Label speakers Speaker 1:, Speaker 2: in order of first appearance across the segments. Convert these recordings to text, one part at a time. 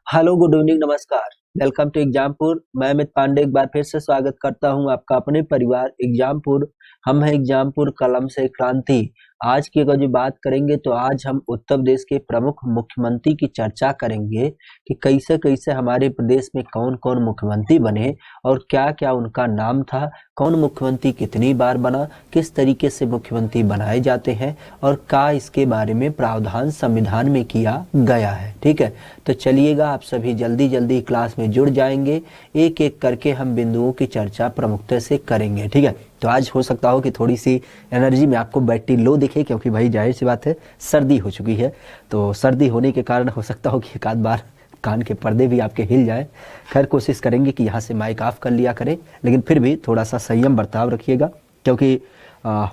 Speaker 1: Hello, good evening, नमस्कार। Welcome to Exampur. मैं अमित पांडे एक बार फिर से स्वागत करता हूं आपका अपने परिवार एग्जामपुर। हम हैं एग्जामपुर, कलम से क्रांति। आज की अगर जो बात करेंगे तो आज हम उत्तर प्रदेश के प्रमुख मुख्यमंत्री की चर्चा करेंगे कि कैसे कैसे हमारे प्रदेश में कौन कौन मुख्यमंत्री बने और क्या क्या उनका नाम था, कौन मुख्यमंत्री कितनी बार बना, किस तरीके से मुख्यमंत्री बनाए जाते हैं और क्या इसके बारे में प्रावधान संविधान में किया गया है। ठीक है, तो चलिएगा आप सभी जल्दी जल्दी क्लास में जुड़ जाएंगे। एक एक करके हम बिंदुओं की चर्चा प्रमुखता से करेंगे। ठीक है, तो आज हो सकता हो कि थोड़ी सी एनर्जी में आपको बैटरी लो दिखे, क्योंकि भाई जाहिर सी बात है सर्दी हो चुकी है। तो सर्दी होने के कारण हो सकता हो कि एक आध बार कान के पर्दे भी आपके हिल जाएं। खैर, कोशिश करेंगे कि यहाँ से माइक ऑफ कर लिया करें, लेकिन फिर भी थोड़ा सा संयम बर्ताव रखिएगा, क्योंकि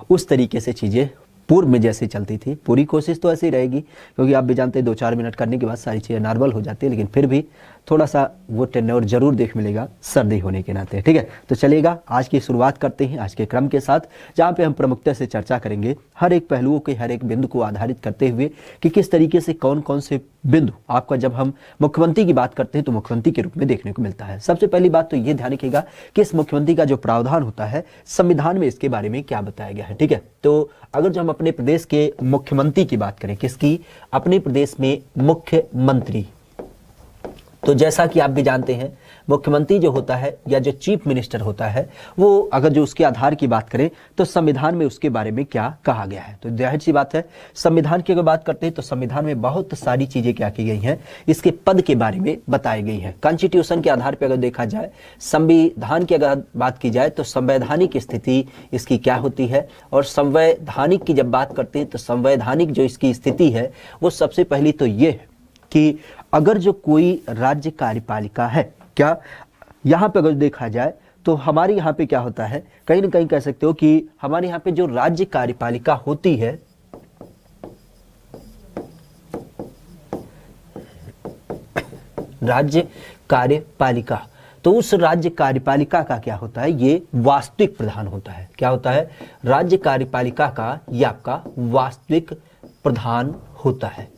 Speaker 1: उस तरीके से चीज़ें पूर्व में जैसी चलती थी, पूरी कोशिश तो ऐसी रहेगी, क्योंकि आप भी जानते हैं 2-4 मिनट करने के बाद सारी चीज़ें नॉर्मल हो जाती है, लेकिन फिर भी थोड़ा सा वो टेन्योर जरूर देख मिलेगा सर्दी होने के नाते। ठीक है, तो चलिएगा आज की शुरुआत करते हैं आज के क्रम के साथ, जहाँ पे हम प्रमुखता से चर्चा करेंगे हर एक पहलुओं के हर एक बिंदु को आधारित करते हुए कि किस तरीके से कौन कौन से बिंदु आपका जब हम मुख्यमंत्री की बात करते हैं तो मुख्यमंत्री के रूप में देखने को मिलता है। सबसे पहली बात तो ये ध्यान रखिएगा कि इस मुख्यमंत्री का जो प्रावधान होता है संविधान में इसके बारे में क्या बताया गया है। ठीक है, तो अगर जो हम अपने प्रदेश के मुख्यमंत्री की बात करें, किसकी, अपने प्रदेश में मुख्यमंत्री, तो जैसा कि आप भी जानते हैं मुख्यमंत्री जो होता है या जो चीफ मिनिस्टर होता है, वो अगर जो उसके आधार की बात करें तो संविधान में उसके बारे में क्या कहा गया है। तो जाहिर सी बात है संविधान की अगर बात करते हैं तो संविधान में बहुत सारी चीजें क्या की गई हैं, इसके पद के बारे में बताई गई है। कॉन्स्टिट्यूशन के आधार पर अगर देखा जाए, संविधान की अगर बात की जाए तो संवैधानिक स्थिति इसकी क्या होती है, और संवैधानिक की जब बात करते हैं तो संवैधानिक जो इसकी स्थिति है वो सबसे पहली तो ये है कि अगर जो कोई राज्य कार्यपालिका है, क्या यहाँ पे अगर देखा जाए तो हमारे यहाँ पे क्या होता है, कहीं ना कहीं कह सकते हो कि हमारे यहाँ पे जो राज्य कार्यपालिका होती है, राज्य कार्यपालिका, तो उस राज्य कार्यपालिका का क्या होता है, ये वास्तविक प्रधान होता है। क्या होता है, राज्य कार्यपालिका का ये आपका वास्तविक प्रधान होता है।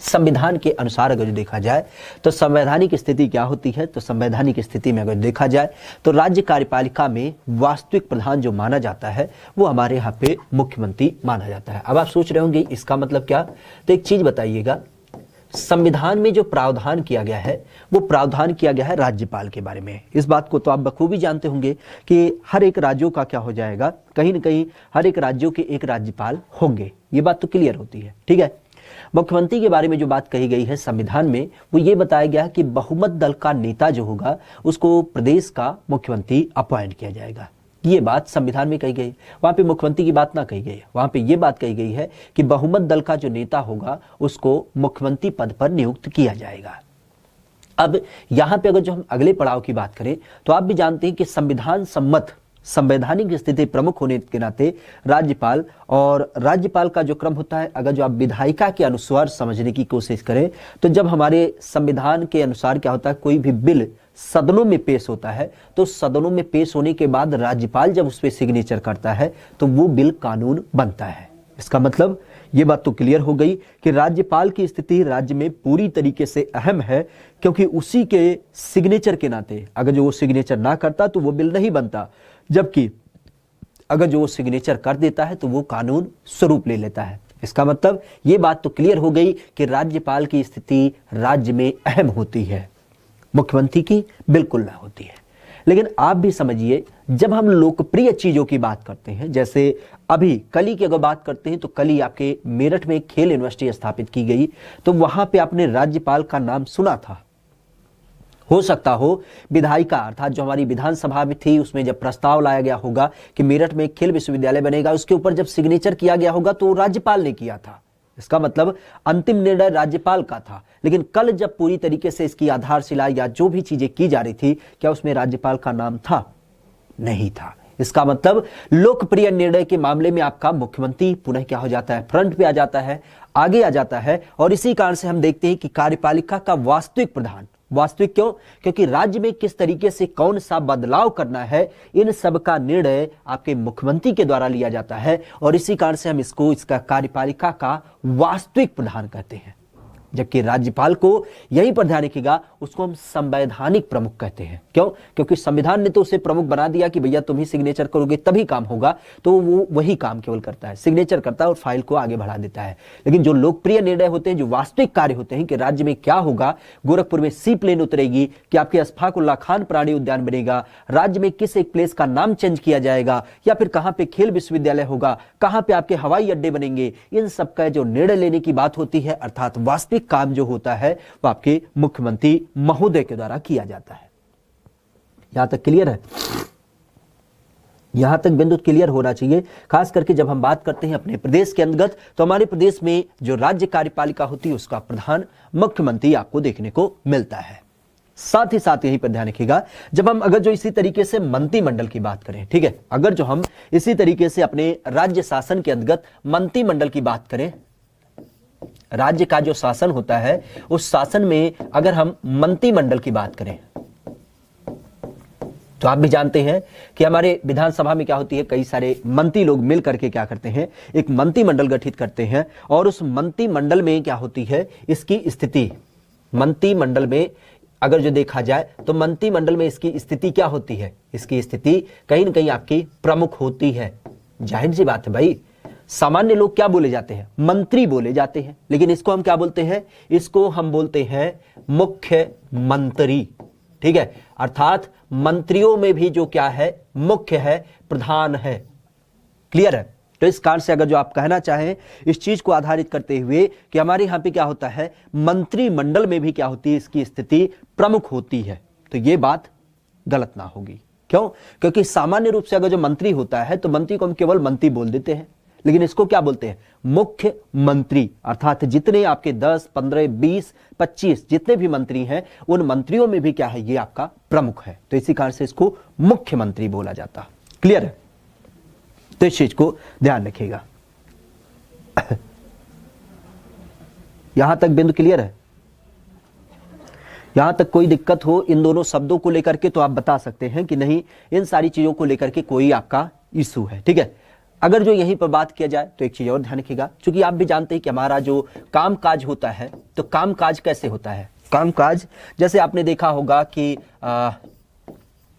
Speaker 1: संविधान के अनुसार अगर देखा जाए तो संवैधानिक स्थिति क्या होती है, तो संवैधानिक स्थिति में अगर देखा जाए तो राज्य कार्यपालिका में वास्तविक प्रधान जो माना जाता है वो हमारे यहाँ पे मुख्यमंत्री माना जाता है। अब आप सोच रहे होंगे इसका मतलब क्या, तो एक चीज बताइएगा, संविधान में जो प्रावधान किया गया है वो प्रावधान किया गया है राज्यपाल के बारे में। इस बात को तो आप बखूबी जानते होंगे कि हर एक राज्यों का क्या हो जाएगा, कहीं ना कहीं हर एक राज्यों के एक राज्यपाल होंगे, ये बात तो क्लियर होती है। ठीक है, मुख्यमंत्री के बारे में जो बात कही गई है संविधान में वो ये बताया गया है कि बहुमत दल का नेता जो होगा उसको प्रदेश का मुख्यमंत्री अपॉइंट किया जाएगा। ये बात संविधान में कही गई, वहां पे मुख्यमंत्री की बात ना कही गई है, वहां पे ये बात कही गई है कि बहुमत दल का जो नेता होगा उसको मुख्यमंत्री पद पर नियुक्त किया जाएगा। अब यहां पे अगर जो हम अगले पड़ाव की बात करें तो आप भी जानते हैं कि संविधान सम्मत संवैधानिक स्थिति प्रमुख होने के नाते राज्यपाल, और राज्यपाल का जो क्रम होता है, अगर जो आप विधायिका के अनुसार समझने की कोशिश करें तो जब हमारे संविधान के अनुसार क्या होता है, कोई भी बिल सदनों में पेश होता है तो सदनों में पेश होने के बाद राज्यपाल जब उस पर सिग्नेचर करता है तो वो बिल कानून बनता है। इसका मतलब ये बात तो क्लियर हो गई कि राज्यपाल की स्थिति राज्य में पूरी तरीके से अहम है, क्योंकि उसी के सिग्नेचर के नाते अगर जो वो सिग्नेचर ना करता तो वो बिल नहीं बनता, जबकि अगर जो वो सिग्नेचर कर देता है तो वो कानून स्वरूप ले लेता है। इसका मतलब ये बात तो क्लियर हो गई कि राज्यपाल की स्थिति राज्य में अहम होती है, मुख्यमंत्री की बिल्कुल ना होती है। लेकिन आप भी समझिए, जब हम लोकप्रिय चीजों की बात करते हैं, जैसे अभी कली की अगर बात करते हैं तो कली आपके मेरठ में खेल यूनिवर्सिटी स्थापित की गई, तो वहां पे आपने राज्यपाल का नाम सुना था। हो सकता हो विधायिका अर्थात जो हमारी विधानसभा में थी उसमें जब प्रस्ताव लाया गया होगा कि मेरठ में खेल विश्वविद्यालय बनेगा, उसके ऊपर जब सिग्नेचर किया गया होगा तो राज्यपाल ने किया था। इसका मतलब अंतिम निर्णय राज्यपाल का था। लेकिन कल जब पूरी तरीके से इसकी आधारशिला या जो भी चीजें की जा रही थी, क्या उसमें राज्यपाल का नाम था? नहीं था। इसका मतलब लोकप्रिय निर्णय के मामले में आपका मुख्यमंत्री पुनः क्या हो जाता है, फ्रंट पे आ जाता है, आगे आ जाता है। और इसी कारण से हम देखते हैं कि कार्यपालिका का वास्तविक प्रधान, वास्तविक क्यों, क्योंकि राज्य में किस तरीके से कौन सा बदलाव करना है, इन सब का निर्णय आपके मुख्यमंत्री के द्वारा लिया जाता है। और इसी कारण से हम इसका कार्यपालिका का वास्तविक प्रधान कहते हैं। जबकि राज्यपाल को यहीं पर ध्यान रखिएगा, उसको हम संवैधानिक प्रमुख कहते हैं। क्यों? क्योंकि संविधान ने तो उसे प्रमुख बना दिया कि भैया तुम ही सिग्नेचर करोगे तभी काम होगा, तो वो वही काम केवल करता है, सिग्नेचर करता है और फाइल को आगे बढ़ा देता है। लेकिन जो लोकप्रिय निर्णय होते हैं, जो वास्तविक कार्य होते हैं कि राज्य में क्या होगा, गोरखपुर में सी प्लेन उतरेगी कि आपके अशफाक उल्लाह खान प्राणी उद्यान बनेगा, राज्य में किस एक प्लेस का नाम चेंज किया जाएगा, या फिर कहां पे खेल विश्वविद्यालय होगा, कहां पे आपके हवाई अड्डे बनेंगे, इन सब का जो निर्णय लेने की बात होती है, अर्थात वास्तविक काम जो होता है वो आपके मुख्यमंत्री महोदय के द्वारा किया जाता है। यहां तक क्लियर है? यहां तक बिंदु क्लियर होना चाहिए। खास करके जब हम बात करते हैं अपने प्रदेश के अंतर्गत, तो हमारे प्रदेश में जो राज्य कार्यपालिका होती है उसका प्रधान मुख्यमंत्री आपको देखने को मिलता है। साथ ही साथ यहीं पर ध्यान रखिएगा, जब हम अगर जो इसी तरीके से मंत्रिमंडल की बात करें, ठीक है, अगर जो हम इसी तरीके से अपने राज्य शासन के अंतर्गत मंत्रिमंडल की बात करें, राज्य का जो शासन होता है उस शासन में अगर हम मंत्रिमंडल की बात करें, तो आप भी जानते हैं कि हमारे विधानसभा में क्या होती है, कई सारे मंत्री लोग मिल करके क्या करते हैं, एक मंत्रिमंडल गठित करते हैं। और उस मंत्रिमंडल में क्या होती है, इसकी स्थिति, मंत्रिमंडल में अगर जो देखा जाए तो मंत्रिमंडल में इसकी स्थिति क्या होती है, इसकी स्थिति कहीं ना कहीं आपकी प्रमुख होती है। जाहिर सी बात है भाई, सामान्य लोग क्या बोले जाते हैं, मंत्री बोले जाते हैं, लेकिन इसको हम क्या बोलते हैं, इसको हम बोलते हैं मुख्यमंत्री। ठीक है, अर्थात मंत्रियों में भी जो क्या है, मुख्य है, प्रधान है। क्लियर है? तो इस कारण से अगर जो आप कहना चाहें इस चीज को आधारित करते हुए कि हमारे यहां पे क्या होता है, मंत्रिमंडल में भी क्या होती है, इसकी स्थिति प्रमुख होती है, तो ये बात गलत ना होगी। क्यों? क्योंकि सामान्य रूप से अगर जो मंत्री होता है तो मंत्री को हम केवल मंत्री बोल देते हैं, लेकिन इसको क्या बोलते हैं, मुख्य मंत्री। अर्थात जितने आपके 10, 15, 20, 25 जितने भी मंत्री हैं, उन मंत्रियों में भी क्या है, ये आपका प्रमुख है, तो इसी कारण से इसको मुख्यमंत्री बोला जाता है। क्लियर है? तो इस चीज को ध्यान रखिएगा। यहां तक बिंदु क्लियर है? यहां तक कोई दिक्कत हो इन दोनों शब्दों को लेकर के तो आप बता सकते हैं कि नहीं, इन सारी चीजों को लेकर के कोई आपका इशू है। ठीक है, अगर जो यहीं पर बात किया जाए तो एक चीज और ध्यान रखिएगा, क्योंकि आप भी जानते हैं कि हमारा जो कामकाज होता है, तो कामकाज कैसे होता है, कामकाज जैसे आपने देखा होगा कि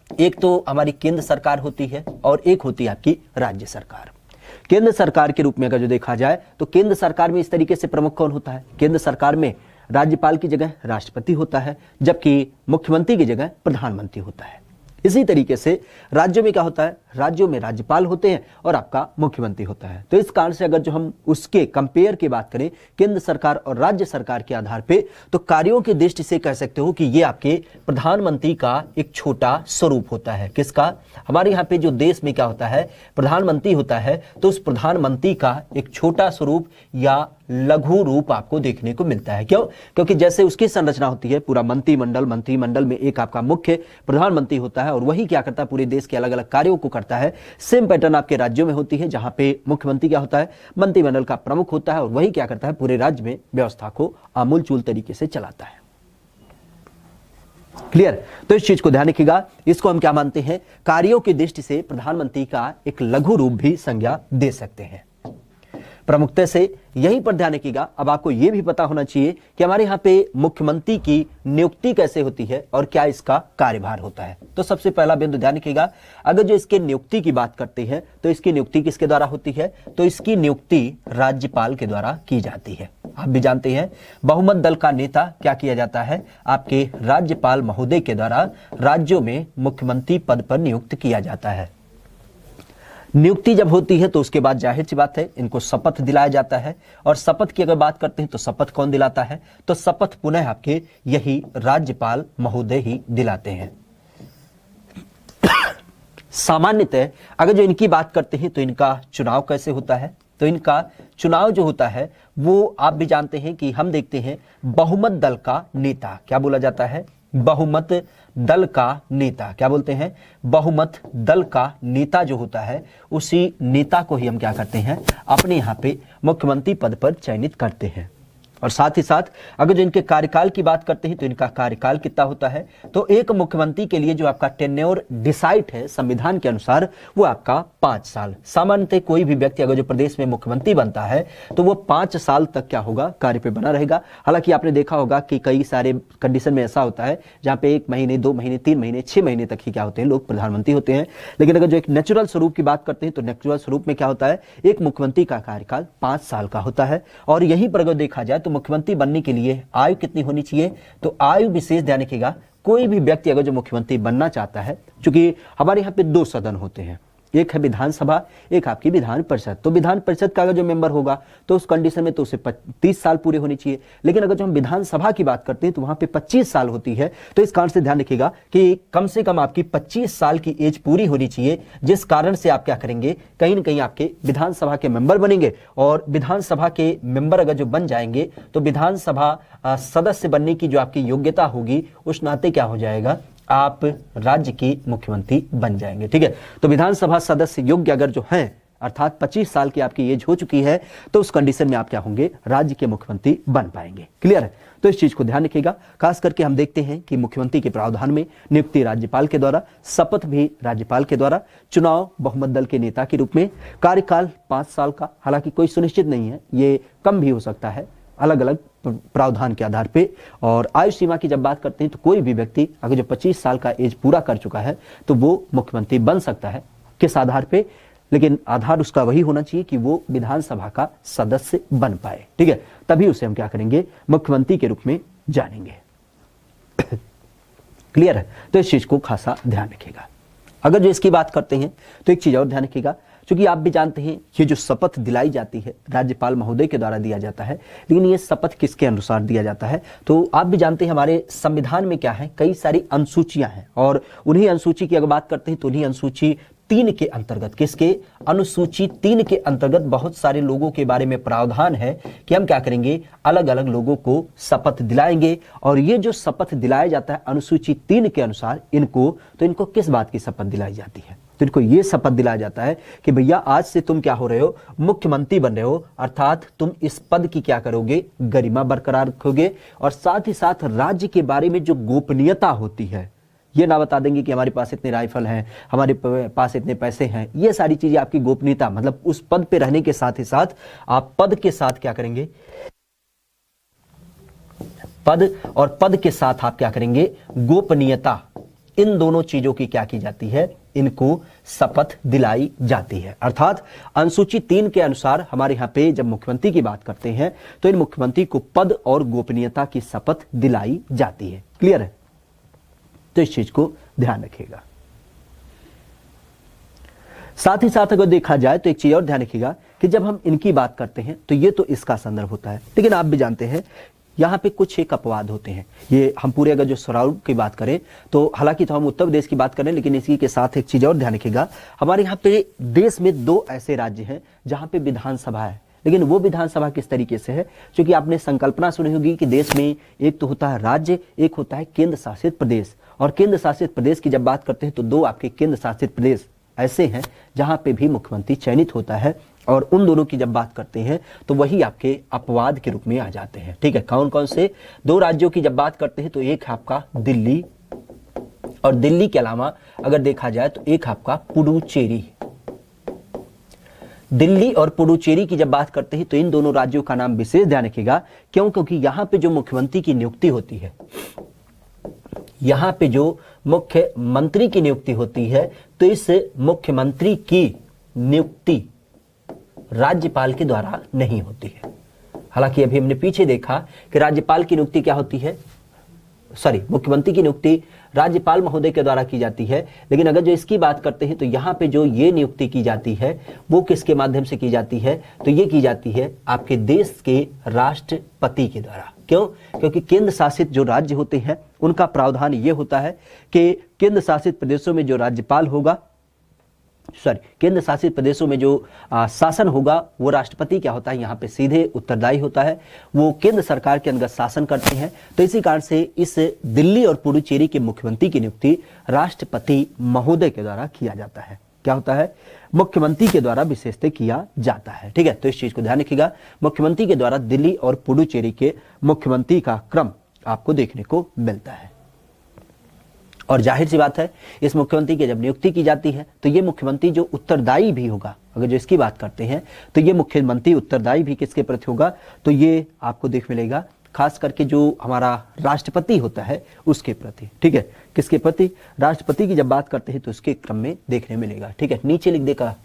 Speaker 1: एक तो हमारी केंद्र सरकार होती है और एक होती है आपकी राज्य सरकार। केंद्र सरकार के रूप में अगर जो देखा जाए तो केंद्र सरकार में इस तरीके से प्रमुख कौन होता है, केंद्र सरकार में राज्यपाल की जगह राष्ट्रपति होता है, जबकि मुख्यमंत्री की जगह प्रधानमंत्री होता है। इसी तरीके से राज्यों में क्या होता है, राज्यों में राज्यपाल होते हैं और आपका मुख्यमंत्री होता है। तो इस कारण से अगर जो हम उसके कंपेयर की बात करें केंद्र सरकार और राज्य सरकार के आधार पे, तो कार्यों की दृष्टि से कह सकते हो कि ये आपके प्रधानमंत्री का एक छोटा स्वरूप होता है। किसका? हमारे यहाँ पे जो देश में क्या होता है, प्रधानमंत्री होता है, तो उस प्रधानमंत्री का एक छोटा स्वरूप या लघु रूप आपको देखने को मिलता है। क्यों? क्योंकि जैसे उसकी संरचना होती है पूरा मंत्रिमंडल, मंत्रिमंडल में एक आपका मुख्य प्रधानमंत्री होता है और वही क्या करता है, पूरे देश के अलग अलग कार्यों को करता है। सेम पैटर्न आपके राज्यों में होती है, जहां पे मुख्यमंत्री क्या होता है, मंत्रिमंडल का प्रमुख होता है और वही क्या करता है, पूरे राज्य में व्यवस्था को आमूलचूल तरीके से चलाता है। क्लियर? तो इस चीज को ध्यान रखिएगा, इसको हम क्या मानते हैं, कार्यों की दृष्टि से प्रधानमंत्री का एक लघु रूप भी संज्ञा दे सकते हैं। प्रमुखता से यहीं पर ध्यान रखिएगा। अब आपको यह भी पता होना चाहिए कि हमारे यहाँ पे मुख्यमंत्री की नियुक्ति कैसे होती है और क्या इसका कार्यभार होता है। तो सबसे पहला बिंदु ध्यान रखिएगा, अगर जो इसके नियुक्ति की बात करते हैं तो इसकी नियुक्ति किसके द्वारा होती है, तो इसकी नियुक्ति राज्यपाल के द्वारा की जाती है। आप भी जानते हैं बहुमत दल का नेता क्या किया जाता है, आपके राज्यपाल महोदय के द्वारा राज्यों में मुख्यमंत्री पद पर नियुक्त किया जाता है। नियुक्ति जब होती है तो उसके बाद जाहिर सी बात है इनको शपथ दिलाया जाता है, और शपथ की अगर बात करते हैं तो शपथ कौन दिलाता है, तो शपथ पुनः आपके यही राज्यपाल महोदय ही दिलाते हैं। सामान्यतः अगर जो इनकी बात करते हैं तो इनका चुनाव कैसे होता है, तो इनका चुनाव जो होता है वो आप भी जानते हैं कि हम देखते हैं बहुमत दल का नेता, क्या बोला जाता है, बहुमत दल का नेता, क्या बोलते हैं, बहुमत दल का नेता जो होता है उसी नेता को ही हम क्या करते हैं, अपने यहाँ पे मुख्यमंत्री पद पर चयनित करते हैं। और साथ ही साथ अगर जो इनके कार्यकाल की बात करते हैं तो इनका कार्यकाल कितना होता है, तो एक मुख्यमंत्री के लिए जो आपका टेन्योर डिसाइड है संविधान के अनुसार वो आपका 5 साल। सामान्यतः कोई भी व्यक्ति अगर जो प्रदेश में मुख्यमंत्री बनता है तो वो 5 साल तक क्या होगा, कार्य पे बना रहेगा। हालांकि आपने देखा होगा कि कई सारे कंडीशन में ऐसा होता है जहां पे 1 महीने, 2 महीने, 3 महीने, 6 महीने तक ही क्या होते हैं, लोग प्रधानमंत्री होते हैं। लेकिन अगर जो एक नेचुरल स्वरूप की बात करते हैं तो नेचुरल स्वरूप में क्या होता है, एक मुख्यमंत्री का कार्यकाल 5 साल का होता है। और यहीं पर अगर देखा जाए तो मुख्यमंत्री बनने के लिए आयु कितनी होनी चाहिए, तो आयु विशेष ध्यान रखिएगा। कोई भी व्यक्ति अगर जो मुख्यमंत्री बनना चाहता है, क्योंकि हमारे यहाँ पे 2 सदन होते हैं, एक है विधानसभा, एक आपकी विधान परिषद। तो विधान परिषद का अगर जो मेंबर होगा तो उस कंडीशन में तो उसे 30 साल पूरे होने चाहिए। लेकिन अगर जो हम विधानसभा की बात करते हैं तो वहां पे 25 साल होती है। तो इस कारण से ध्यान रखिएगा कि कम से कम आपकी 25 साल की एज पूरी होनी चाहिए, जिस कारण से आप क्या करेंगे, कहीं ना कहीं आपके विधानसभा के मेंबर बनेंगे। और विधानसभा के मेंबर अगर जो बन जाएंगे तो विधानसभा सदस्य बनने की जो आपकी योग्यता होगी उस नाते क्या हो जाएगा, आप राज्य की मुख्यमंत्री बन जाएंगे। ठीक है, तो विधानसभा सदस्य योग्य अगर जो हैं, अर्थात 25 साल की आपकी एज हो चुकी है, तो उस कंडीशन में आप क्या होंगे, राज्य के मुख्यमंत्री बन पाएंगे। क्लियर है, तो इस चीज को ध्यान रखिएगा। खास करके हम देखते हैं कि मुख्यमंत्री के प्रावधान में नियुक्ति राज्यपाल के द्वारा, शपथ भी राज्यपाल के द्वारा, चुनाव बहुमत दल के नेता के रूप में, कार्यकाल 5 साल का, हालांकि कोई सुनिश्चित नहीं है, ये कम भी हो सकता है अलग अलग प्रावधान के आधार पे। और आयु सीमा की जब बात करते हैं तो कोई भी व्यक्ति अगर जो 25 साल का एज पूरा कर चुका है तो वो मुख्यमंत्री बन सकता है। किस आधार पे, लेकिन आधार उसका वही होना चाहिए कि वो विधानसभा का सदस्य बन पाए। ठीक है, तभी उसे हम क्या करेंगे, मुख्यमंत्री के रूप में जानेंगे। क्लियर है, तो इस चीज को खासा ध्यान रखिएगा। अगर जो इसकी बात करते हैं तो एक चीज और ध्यान रखिएगा, क्योंकि आप भी जानते हैं ये जो शपथ दिलाई जाती है राज्यपाल महोदय के द्वारा दिया जाता है, लेकिन ये शपथ किसके अनुसार दिया जाता है, तो आप भी जानते हैं हमारे संविधान में क्या है, कई सारी अनुसूचियां हैं। और उन्हीं अनुसूची की अगर बात करते हैं तो उन्हीं अनुसूची 3 के अंतर्गत, किसके, अनुसूची 3 के अंतर्गत बहुत सारे लोगों के बारे में प्रावधान है कि हम क्या करेंगे, अलग अलग लोगों को शपथ दिलाएंगे। और ये जो शपथ दिलाया जाता है अनुसूची 3 के अनुसार इनको, तो इनको किस बात की शपथ दिलाई जाती है, तो इनको ये शपथ दिलाया जाता है कि भैया आज से तुम क्या हो रहे हो, मुख्यमंत्री बन रहे हो, अर्थात तुम इस पद की क्या करोगे, गरिमा बरकरार रखोगे। और साथ ही साथ राज्य के बारे में जो गोपनीयता होती है, ये ना बता देंगे कि हमारे पास इतने राइफल हैं, हमारे पास इतने पैसे हैं, ये सारी चीजें आपकी गोपनीयता, मतलब उस पद पे रहने के साथ ही साथ आप पद के साथ क्या करेंगे, पद और पद के साथ आप क्या करेंगे, गोपनीयता, इन दोनों चीजों की क्या की जाती है, इनको शपथ दिलाई जाती है। अर्थात अनुसूची 3 के अनुसार हमारे यहां पे जब मुख्यमंत्री की बात करते हैं तो इन मुख्यमंत्री को पद और गोपनीयता की शपथ दिलाई जाती है। क्लियर है, तो इस चीज को ध्यान रखिएगा। साथ ही साथ अगर देखा जाए तो एक चीज और ध्यान रखिएगा कि जब हम इनकी बात करते हैं तो ये तो इसका संदर्भ होता है, लेकिन आप भी जानते हैं यहाँ पे कुछ एक अपवाद होते हैं। ये हम पूरे अगर जो स्वरूप की बात करें तो हालांकि तो हम उत्तर प्रदेश की बात करें, लेकिन इसी के साथ एक चीज और ध्यान रखिएगा, हमारे यहाँ पे देश में 2 ऐसे राज्य हैं जहाँ पे विधानसभा है। लेकिन वो विधानसभा किस तरीके से है, क्योंकि आपने संकल्पना सुनी होगी कि देश में एक तो होता है राज्य, एक होता है केंद्र शासित प्रदेश। और केंद्र शासित प्रदेश की जब बात करते हैं तो 2 आपके केंद्र शासित प्रदेश ऐसे हैं जहां पे भी मुख्यमंत्री चयनित होता है। और उन दोनों की जब बात करते हैं तो वही आपके अपवाद के रूप में आ जाते हैं। ठीक है, कौन कौन से 2 राज्यों की जब बात करते हैं तो एक है आपका दिल्ली, और दिल्ली के अलावा अगर देखा जाए तो एक आपका पुडुचेरी। दिल्ली और पुडुचेरी की जब बात करते हैं तो इन दोनों राज्यों का नाम विशेष ध्यान रखिएगा, क्यों, क्योंकि यहां पे जो मुख्यमंत्री की नियुक्ति होती है, यहां पे जो मुख्यमंत्री की नियुक्ति होती है, तो इस मुख्यमंत्री की नियुक्ति राज्यपाल के द्वारा नहीं होती है। हालांकि अभी हमने पीछे देखा कि राज्यपाल की नियुक्ति क्या होती है, मुख्यमंत्री की नियुक्ति राज्यपाल महोदय के द्वारा की जाती है। लेकिन अगर जो इसकी बात करते हैं तो यहाँ पे जो ये नियुक्ति की जाती है वो किसके माध्यम से की जाती है, तो ये की जाती है आपके देश के राष्ट्रपति के द्वारा। क्यों, क्योंकि केंद्र शासित जो राज्य होते हैं उनका प्रावधान ये होता है कि केंद्र शासित प्रदेशों में जो राज्यपाल होगा, केंद्र शासित प्रदेशों में जो शासन होगा वो राष्ट्रपति क्या होता है, यहाँ पे सीधे उत्तरदायी होता है, वो केंद्र सरकार के अंदर शासन करते हैं। तो इसी कारण से इस दिल्ली और पुडुचेरी के मुख्यमंत्री की नियुक्ति राष्ट्रपति महोदय के द्वारा किया जाता है। क्या होता है, मुख्यमंत्री के द्वारा विशेषतः किया जाता है। ठीक है, तो इस चीज को ध्यान रखिएगा, मुख्यमंत्री के द्वारा दिल्ली और पुडुचेरी के मुख्यमंत्री का क्रम आपको देखने को मिलता है। और जाहिर सी बात है, इस मुख्यमंत्री की जब नियुक्ति की जाती है तो ये मुख्यमंत्री जो उत्तरदायी भी होगा, अगर जो इसकी बात करते हैं तो ये मुख्यमंत्री उत्तरदायी भी किसके प्रति होगा, तो ये आपको देख मिलेगा खास करके जो हमारा राष्ट्रपति होता है उसके प्रति। ठीक है, किसके प्रति, राष्ट्रपति की जब बात करते हैं तो उसके क्रम में देखने मिलेगा। ठीक है, नीचे लिख देगा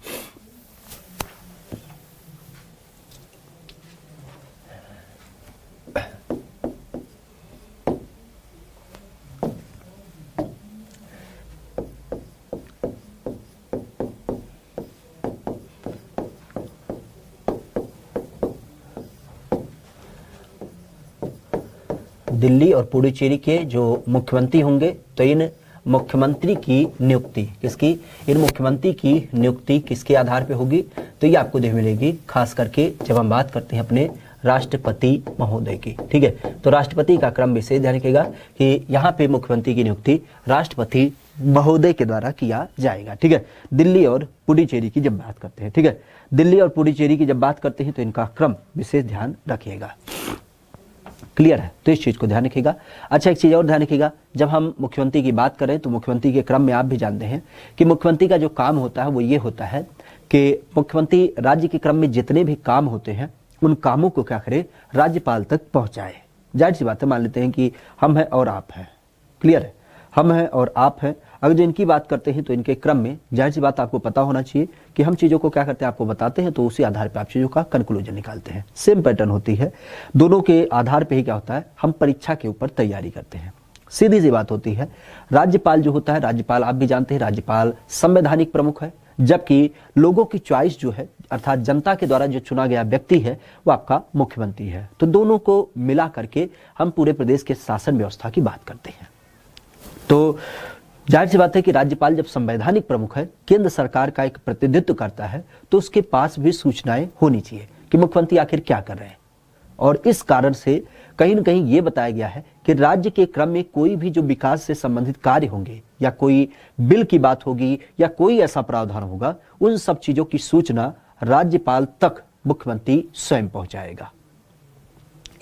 Speaker 1: दिल्ली और पुडुचेरी के जो मुख्यमंत्री होंगे, तो इन मुख्यमंत्री की नियुक्ति किसकी, इन मुख्यमंत्री की नियुक्ति किसके आधार पे होगी, तो ये आपको देख मिलेगी खास करके जब हम बात करते हैं अपने राष्ट्रपति महोदय की। ठीक है, तो राष्ट्रपति का क्रम विशेष ध्यान रखिएगा कि यहाँ पे मुख्यमंत्री की नियुक्ति राष्ट्रपति महोदय के द्वारा किया जाएगा। ठीक है, दिल्ली और पुडुचेरी की जब बात करते हैं, ठीक है, दिल्ली और पुडुचेरी की जब बात करते हैं तो इनका क्रम विशेष ध्यान रखिएगा। क्लियर है, तो इस चीज को ध्यान रखिएगा। अच्छा, एक चीज और ध्यान रखिएगा, जब हम मुख्यमंत्री की बात करें तो मुख्यमंत्री के क्रम में आप भी जानते हैं कि मुख्यमंत्री का जो काम होता है वो ये होता है कि मुख्यमंत्री राज्य के क्रम में जितने भी काम होते हैं उन कामों को क्या करे, राज्यपाल तक पहुंचाए। जाहिर सी बात है, मान लेते हैं कि हम हैं और आप हैं, क्लियर है, हम हैं और आप हैं, अगर जो इनकी बात करते हैं तो इनके क्रम में जाहिर सी बात आपको पता होना चाहिए कि हम चीज़ों को क्या करते हैं, आपको बताते हैं तो उसी आधार पर आप चीज़ों का कंक्लूजन निकालते हैं। सेम पैटर्न होती है, दोनों के आधार पे ही क्या होता है, हम परीक्षा के ऊपर तैयारी करते हैं। सीधी सी बात होती है, राज्यपाल जो होता है, राज्यपाल आप भी जानते हैं राज्यपाल संवैधानिक प्रमुख है, जबकि लोगों की चॉइस जो है अर्थात जनता के द्वारा जो चुना गया व्यक्ति है वो आपका मुख्यमंत्री है। तो दोनों को मिला करके हम पूरे प्रदेश के शासन व्यवस्था की बात करते हैं। तो जाहिर सी बात है कि राज्यपाल जब संवैधानिक प्रमुख है, केंद्र सरकार का एक प्रतिनिधित्व करता है, तो उसके पास भी सूचनाएं होनी चाहिए कि मुख्यमंत्री आखिर क्या कर रहे हैं। और इस कारण से कहीं न कहीं ये बताया गया है कि राज्य के क्रम में कोई भी जो विकास से संबंधित कार्य होंगे या कोई बिल की बात होगी या कोई ऐसा प्रावधान होगा, उन सब चीजों की सूचना राज्यपाल तक मुख्यमंत्री स्वयं पहुंचाएगा।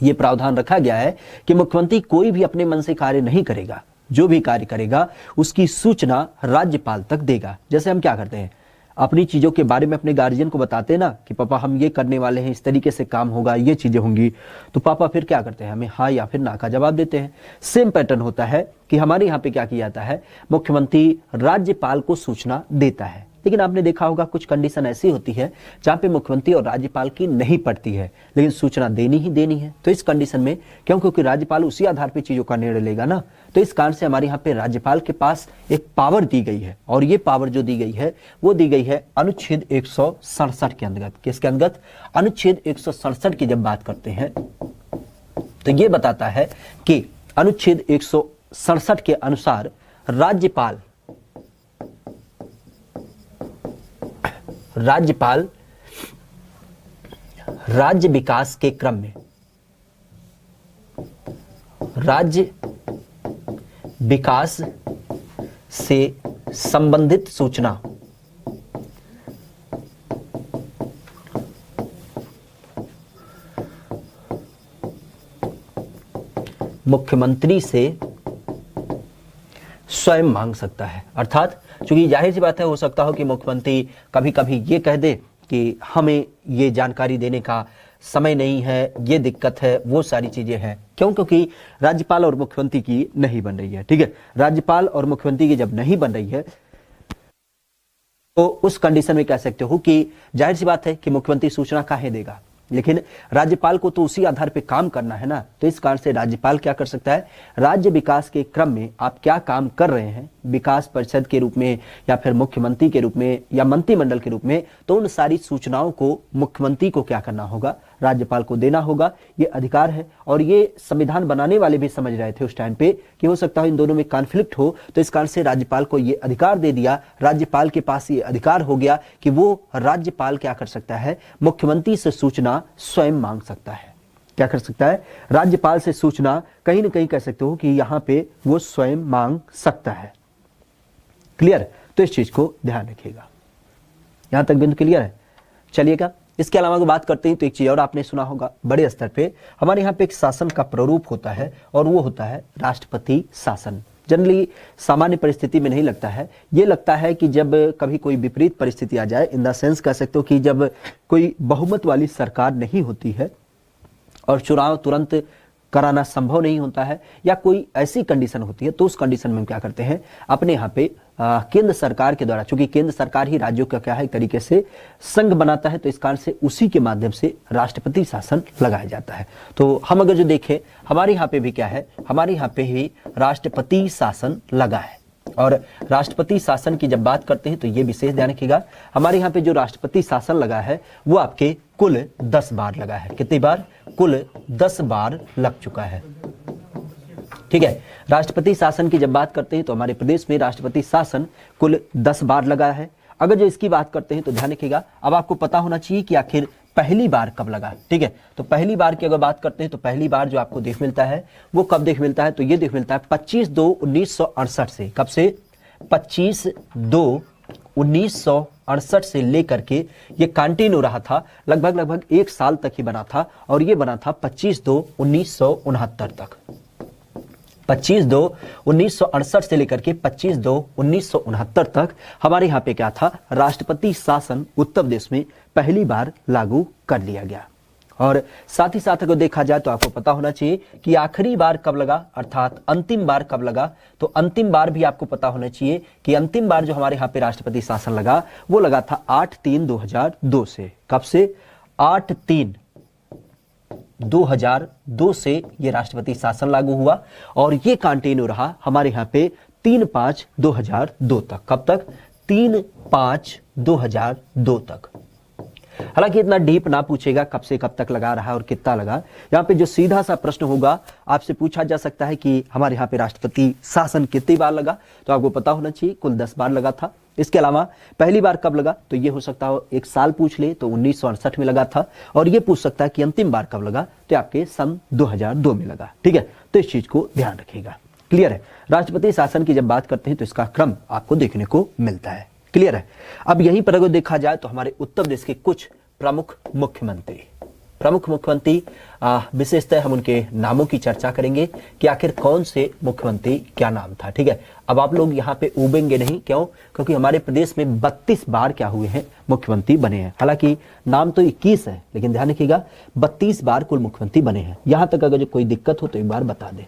Speaker 1: ये प्रावधान रखा गया है कि मुख्यमंत्री कोई भी अपने मन से कार्य नहीं करेगा, जो भी कार्य करेगा उसकी सूचना राज्यपाल तक देगा। जैसे हम क्या करते हैं, अपनी चीजों के बारे में अपने गार्जियन को बताते हैं ना कि पापा हम ये करने वाले हैं, इस तरीके से काम होगा, ये चीजें होंगी, तो पापा फिर क्या करते हैं, हमें हाँ या फिर ना का जवाब देते हैं। सेम पैटर्न होता है कि हमारे यहाँ पे क्या किया जाता है, मुख्यमंत्री राज्यपाल को सूचना देता है। लेकिन आपने देखा होगा कुछ कंडीशन ऐसी होती है जहां पे मुख्यमंत्री और राज्यपाल की नहीं पड़ती है, लेकिन सूचना देनी ही देनी है। तो इस कंडीशन में क्योंकि राज्यपाल उसी आधार पे चीजों का निर्णय लेगा ना, तो इस कारण से हमारे यहाँ पे राज्यपाल के पास एक पावर दी गई है, और ये पावर जो दी गई है वो दी गई है अनुच्छेद 167 के अंतर्गत। किसके अंतर्गत, अनुच्छेद 167 की जब बात करते हैं तो ये बताता है कि अनुच्छेद 167 के अनुसार राज्यपाल राज्य विकास के क्रम में, राज्य विकास से संबंधित सूचना मुख्यमंत्री से स्वयं मांग सकता है। अर्थात चूंकि जाहिर सी बात है, हो सकता हो कि मुख्यमंत्री कभी कभी ये कह दे कि हमें ये जानकारी देने का समय नहीं है, ये दिक्कत है, वो सारी चीजें हैं। क्यों, क्योंकि राज्यपाल और मुख्यमंत्री की नहीं बन रही है। ठीक है, राज्यपाल और मुख्यमंत्री की जब नहीं बन रही है तो उस कंडीशन में कह सकते हो कि जाहिर सी बात है कि मुख्यमंत्री सूचना काहे देगा, लेकिन राज्यपाल को तो उसी आधार पे काम करना है ना। तो इस कारण से राज्यपाल क्या कर सकता है, राज्य विकास के क्रम में आप क्या काम कर रहे हैं, विकास परिषद के रूप में या फिर मुख्यमंत्री के रूप में या मंत्रिमंडल के रूप में, तो उन सारी सूचनाओं को मुख्यमंत्री को क्या करना होगा, राज्यपाल को देना होगा। ये अधिकार है, और ये संविधान बनाने वाले भी समझ रहे थे उस टाइम पे कि हो सकता है इन दोनों में कॉन्फ्लिक्ट हो, तो इस कारण से राज्यपाल को ये अधिकार दे दिया। राज्यपाल के पास ये अधिकार हो गया कि वो राज्यपाल क्या कर सकता है, मुख्यमंत्री से सूचना स्वयं मांग सकता है। क्या कर सकता है, राज्यपाल से सूचना कहीं ना कहीं कह सकते हो कि यहां पे वो स्वयं मांग सकता है। क्लियर, तो इस चीज को ध्यान रखिएगा। यहां तक बिंदु क्लियर है? चलिएगा, इसके अलावा अगर बात करते हैं तो एक चीज और आपने सुना होगा, बड़े स्तर पे हमारे यहाँ पे एक शासन का प्रारूप होता है और वो होता है राष्ट्रपति शासन। जनरली सामान्य परिस्थिति में नहीं लगता है, ये लगता है कि जब कभी कोई विपरीत परिस्थिति आ जाए, इन द सेंस कह सकते हो कि जब कोई बहुमत वाली सरकार नहीं होती है और चुनाव तुरंत कराना संभव नहीं होता है, या कोई ऐसी कंडीशन होती है, तो उस कंडीशन में हम क्या करते हैं, अपने यहाँ पे केंद्र सरकार के द्वारा, चूंकि केंद्र सरकार ही राज्यों का क्या है एक तरीके से संघ बनाता है, तो इस कारण से उसी के माध्यम से राष्ट्रपति शासन लगाया जाता है। तो हम अगर जो देखें, हमारे यहाँ पे भी क्या है, हमारे यहाँ पे ही राष्ट्रपति शासन लगा है। और राष्ट्रपति शासन की जब बात करते हैं तो ये विशेष ध्यान रखिएगा, हमारे यहाँ पे जो राष्ट्रपति शासन लगा है वो आपके कुल 10 बार लगा है। कितनी बार? कुल 10 बार लग चुका है। ठीक है, राष्ट्रपति शासन की जब बात करते हैं तो हमारे प्रदेश में राष्ट्रपति शासन कुल 10 बार लगा है। अगर जो इसकी बात करते हैं तो ध्यान रखिएगा, अब आपको पता होना चाहिए कि आखिर पहली बार कब लगा। ठीक है, तो पहली बार की अगर बात करते हैं तो पहली बार जो आपको देख मिलता है वो कब देख मिलता है, तो ये देख मिलता है 25/2/1968 से। कब से? 25/2/1968 से लेकर के ये कंटिन्यू रहा था, लगभग 1 साल तक ही बना था, और ये बना था 25/2/1969 तक। 25/2/1968 से लेकर के 25/2/1969 तक हमारे यहाँ पे क्या था, राष्ट्रपति शासन उत्तर प्रदेश में पहली बार लागू कर लिया गया। और साथ ही साथ अगर देखा जाए तो आपको पता होना चाहिए कि आखिरी बार कब लगा, अर्थात अंतिम बार कब लगा, तो अंतिम बार भी आपको पता होना चाहिए कि अंतिम बार जो हमारे यहाँ पे राष्ट्रपति शासन लगा वो लगा था 8/3/2002 से। कब से? 8/3/2002 से ये राष्ट्रपति शासन लागू हुआ, और ये कंटिन्यू रहा हमारे यहाँ पे 3/5/2002 तक। कब तक? 3/5/2002 तक। हालांकि इतना डीप ना पूछेगा कब से कब तक लगा रहा है और कितना लगा। यहाँ पे जो सीधा सा प्रश्न होगा आपसे पूछा जा सकता है कि हमारे यहाँ पे राष्ट्रपति शासन कितनी बार लगा, तो आपको पता होना चाहिए कुल 10 बार लगा था। इसके अलावा पहली बार कब लगा, तो ये हो सकता है एक साल पूछ ले तो 1968 में लगा था, और ये पूछ सकता है कि अंतिम बार कब लगा, तो आपके सन 2002 में लगा। ठीक है, तो इस चीज को ध्यान रखिएगा। क्लियर है? राष्ट्रपति शासन की जब बात करते हैं तो इसका क्रम आपको देखने को मिलता है। क्लियर है? अब यहीं पर अगर देखा जाए तो हमारे उत्तर प्रदेश के कुछ प्रमुख मुख्यमंत्री विशेषतः हम उनके नामों की चर्चा करेंगे कि आखिर कौन से मुख्यमंत्री क्या नाम था। ठीक है, अब आप लोग यहाँ पे उबेंगे नहीं, क्यों? क्योंकि हमारे प्रदेश में 32 बार क्या हुए हैं, मुख्यमंत्री बने हैं। हालांकि नाम तो 21 है, लेकिन ध्यान रखिएगा 32 बार कुल मुख्यमंत्री बने हैं। यहां तक अगर जो कोई दिक्कत हो तो एक बार बता दे।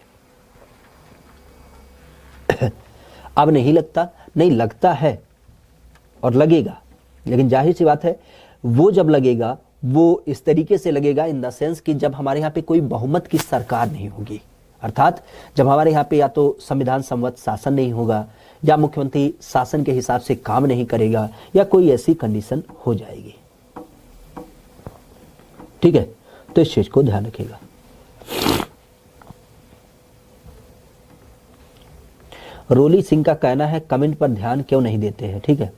Speaker 1: अब नहीं लगता, नहीं लगता है और लगेगा, लेकिन जाहिर सी बात है वो जब लगेगा वो इस तरीके से लगेगा इन द सेंस कि जब हमारे यहाँ पे कोई बहुमत की सरकार नहीं होगी, अर्थात जब हमारे यहाँ पे या तो संविधान सम्मत शासन नहीं होगा, या मुख्यमंत्री शासन के हिसाब से काम नहीं करेगा, या कोई ऐसी कंडीशन हो जाएगी। ठीक है, तो इस चीज को ध्यान रखिएगा। रोली सिंह का कहना है कमेंट पर ध्यान क्यों नहीं देते हैं। ठीक है,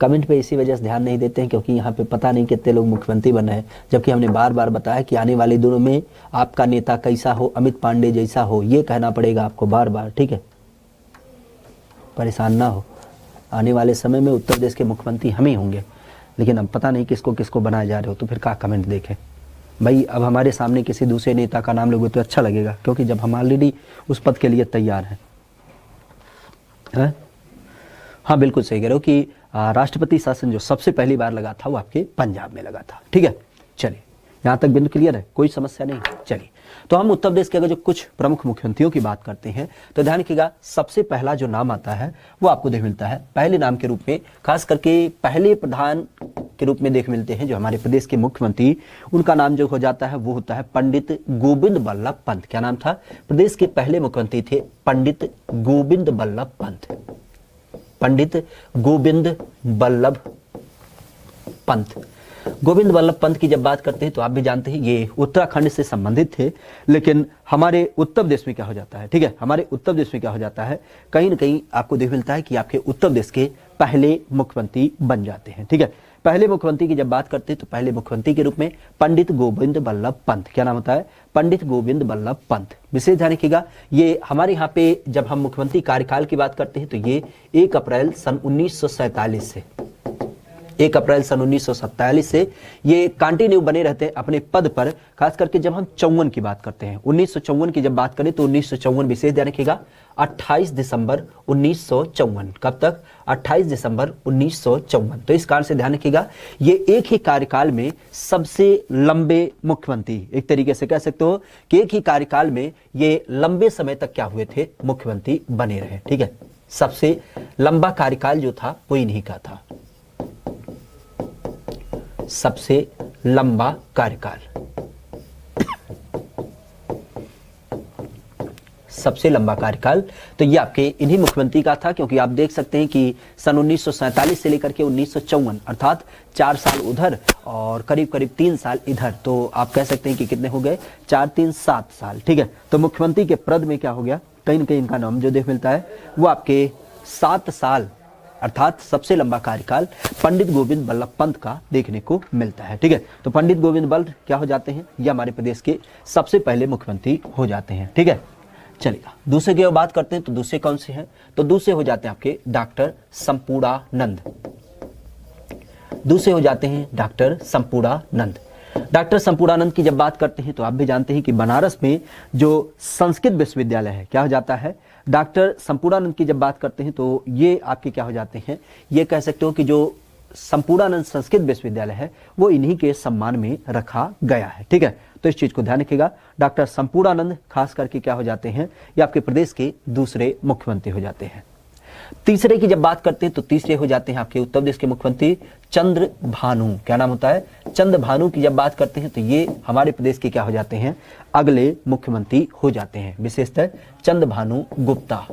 Speaker 1: कमेंट पे इसी वजह से ध्यान नहीं देते हैं क्योंकि यहाँ पे पता नहीं कितने लोग मुख्यमंत्री बने हैं, जबकि हमने बार बार बताया कि आने वाले दिनों में आपका नेता कैसा हो, अमित पांडे जैसा हो, ये कहना पड़ेगा आपको बार बार। ठीक है, परेशान ना हो, आने वाले समय में उत्तर प्रदेश के मुख्यमंत्री हम ही होंगे, लेकिन अब पता नहीं किसको किसको बनाए जा रहे हो, तो फिर क्या कमेंट देखें भाई। अब हमारे सामने किसी दूसरे नेता का नाम लोगे तो अच्छा लगेगा, क्योंकि जब हम ऑलरेडी उस पद के लिए तैयार हैं। हाँ, बिल्कुल सही कह रहे हो कि राष्ट्रपति शासन जो सबसे पहली बार लगा था वो आपके पंजाब में लगा था। ठीक है, चलिए यहाँ तक बिंदु क्लियर है, कोई समस्या नहीं। चलिए, तो हम उत्तर प्रदेश के अगर जो कुछ प्रमुख मुख्यमंत्रियों की बात करते हैं तो ध्यान रखिएगा, सबसे पहला जो नाम आता है वो आपको देख मिलता है पहले नाम के रूप में, खास करके पहले प्रधान के रूप में देख मिलते हैं जो हमारे प्रदेश के मुख्यमंत्री, उनका नाम जो हो जाता है वो होता है पंडित गोविंद बल्लभ पंत। क्या नाम था? प्रदेश के पहले मुख्यमंत्री थे पंडित गोविंद बल्लभ पंत। पंडित गोविंद बल्लभ पंत। गोविंद बल्लभ पंत की जब बात करते हैं तो आप भी जानते हैं ये उत्तराखंड से संबंधित थे, लेकिन हमारे उत्तर प्रदेश में क्या हो जाता है, ठीक है, हमारे उत्तर प्रदेश में क्या हो जाता है, कहीं ना कहीं आपको देख मिलता है कि आपके उत्तर प्रदेश के पहले मुख्यमंत्री बन जाते हैं। ठीक है, पहले मुख्यमंत्री की जब बात करते हैं तो पहले मुख्यमंत्री के रूप में पंडित गोविंद बल्लभ पंत। क्या नाम होता है? पंडित गोविंद बल्लभ पंत। विशेष ध्यान रखिएगा, ये हमारे यहाँ पे जब हम मुख्यमंत्री कार्यकाल की बात करते हैं तो ये 1 अप्रैल सन 1947 से 1 अप्रैल सन 1947 से ये कंटिन्यू बने रहते हैं अपने पद पर। खास करके जब हम 54 की बात करते हैं, 1954 की जब बात करें तो 1954 विशेष ध्यान रखिएगा, 28 दिसंबर 1954। कब तक? 28 दिसंबर 1954। तो इस कारण से ध्यान रखिएगा, ये एक ही कार्यकाल में सबसे लंबे मुख्यमंत्री, एक तरीके से कह सकते हो कि एक ही कार्यकाल में ये लंबे समय तक क्या हुए थे? मुख्यमंत्री बने रहे। ठीक है, सबसे लंबा कार्यकाल जो था वो इन्हीं का था, सबसे लंबा कार्यकाल, सबसे लंबा कार्यकाल तो ये आपके इन्हीं मुख्यमंत्री का था। क्योंकि आप देख सकते हैं कि सन 1947 से लेकर के 1954 अर्थात 4 साल उधर और करीब करीब 3 साल इधर, तो आप कह सकते हैं कि कितने हो गए? 4 3 7 साल। ठीक है, तो मुख्यमंत्री के पद में क्या हो गया? कहीं न कहीं इनका नाम जो देख मिलता है वो आपके 7 साल अर्थात सबसे लंबा कार्यकाल पंडित गोविंद बल्लभ पंत का देखने को मिलता है। ठीक है, तो पंडित गोविंद बल्लभ क्या हो जाते हैं? ये हमारे प्रदेश के सबसे पहले मुख्यमंत्री हो जाते हैं। ठीक है, चलिएगा दूसरे की बात करते हैं। तो दूसरे कौन से हैं? तो दूसरे हो जाते हैं आपके डॉक्टर संपूर्णानंद। दूसरे हो जाते हैं डॉक्टर संपूर्णानंद। डॉक्टर संपूर्णानंद की जब बात करते हैं तो आप भी जानते हैं कि बनारस में जो संस्कृत विश्वविद्यालय है क्या हो जाता है? डॉक्टर संपूर्णानंद की जब बात करते हैं तो ये आपके क्या हो जाते हैं? ये कह सकते हो कि जो संपूर्णानंद संस्कृत विश्वविद्यालय है वो इन्हीं के सम्मान में रखा गया है। ठीक है, तो इस चीज को ध्यान रखिएगा, डॉक्टर संपूर्णानंद खास करके क्या हो जाते हैं? ये आपके प्रदेश के दूसरे मुख्यमंत्री हो जाते हैं। तीसरे की जब बात करते हैं तो तीसरे हो जाते हैं आपके उत्तर प्रदेश के मुख्यमंत्री चंद्र भानु। क्या नाम होता है? चंद्र भानु की जब बात करते हैं तो ये हमारे प्रदेश के क्या हो जाते हैं? अगले मुख्यमंत्री हो जाते हैं, विशेषतः चंद्र भानु गुप्ता।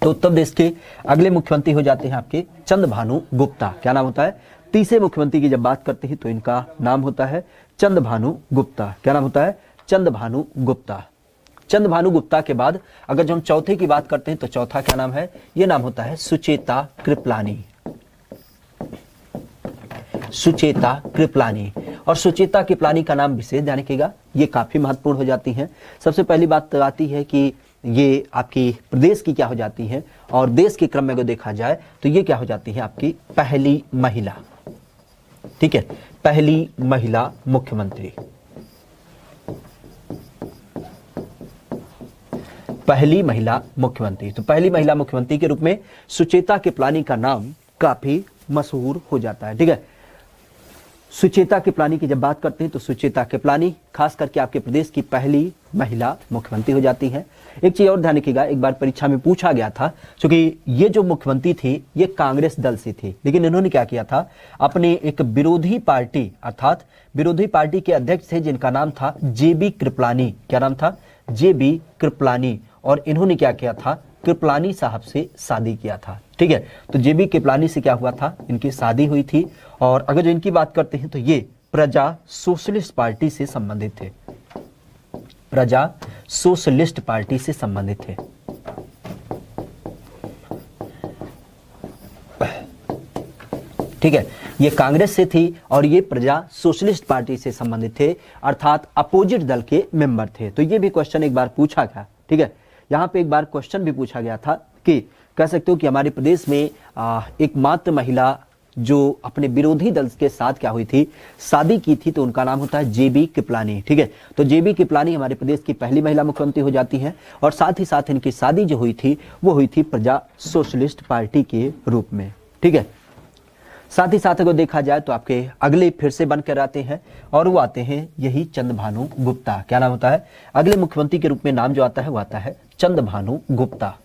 Speaker 1: तो उत्तर प्रदेश के अगले मुख्यमंत्री हो जाते हैं आपके चंद्र भानु गुप्ता। क्या नाम होता है? तीसरे मुख्यमंत्री की जब बात करते हैं तो इनका नाम होता है चंद्र भानु गुप्ता। क्या नाम होता है? चंद्र भानु गुप्ता। चंद्र भानु गुप्ता के बाद अगर जो हम चौथे की बात करते हैं तो चौथा क्या नाम है? ये नाम होता है सुचेता कृपलानी। सुचेता कृपलानी। और सुचेता कृपलानी का नाम विशेष ध्यान रखिएगा, ये काफी महत्वपूर्ण हो जाती है। सबसे पहली बात आती है कि ये आपकी प्रदेश की क्या हो जाती है, और देश के क्रम में अगर देखा जाए तो ये क्या हो जाती है? आपकी पहली महिला। ठीक है, पहली महिला मुख्यमंत्री, पहली महिला मुख्यमंत्री। तो पहली महिला मुख्यमंत्री के रूप में सुचेता कृपलानी का नाम काफी मशहूर हो जाता है। ठीक है, सुचेता कृपलानी की जब बात करते हैं तो सुचेता कृपलानी खास करके आपके प्रदेश की पहली महिला मुख्यमंत्री हो जाती है। एक चीज और ध्यान रखिएगा, एक बार परीक्षा में पूछा गया था, क्योंकि ये जो मुख्यमंत्री थी ये कांग्रेस दल से थी, लेकिन इन्होंने क्या किया था? अपने एक विरोधी पार्टी अर्थात विरोधी पार्टी के अध्यक्ष थे जिनका नाम था जेबी कृपलानी। क्या नाम था? जेबी कृपलानी। और इन्होंने क्या किया था? कृपलानी साहब से शादी किया था। ठीक है, तो जेबी कृपलानी से क्या हुआ था? इनकी शादी हुई थी। और अगर जो इनकी बात करते हैं तो ये प्रजा सोशलिस्ट पार्टी से संबंधित थे, प्रजा सोशलिस्ट पार्टी से संबंधित थे। ठीक है, ये कांग्रेस से थी और ये प्रजा सोशलिस्ट पार्टी से संबंधित थे, अर्थात अपोजिट दल के मेंबर थे। तो ये भी क्वेश्चन एक बार पूछा गया। ठीक है, यहाँ पे एक बार क्वेश्चन भी पूछा गया था कि कह सकते हो कि हमारे प्रदेश में एकमात्र महिला जो अपने विरोधी दल के साथ क्या हुई थी? शादी की थी, तो उनका नाम होता है जेबी कृपलानी। ठीक है, तो जेबी कृपलानी हमारे प्रदेश की पहली महिला मुख्यमंत्री हो जाती है। और साथ ही साथ इनकी शादी जो हुई थी वो हुई थी प्रजा सोशलिस्ट पार्टी के रूप में। ठीक है, साथ ही साथ अगर देखा जाए तो आपके अगले फिर से बनकर आते हैं और वो आते हैं यही चंद्र भानु गुप्ता। क्या नाम होता है? अगले मुख्यमंत्री के रूप में नाम जो आता है वो आता है चंद्र भानु गुप्ता।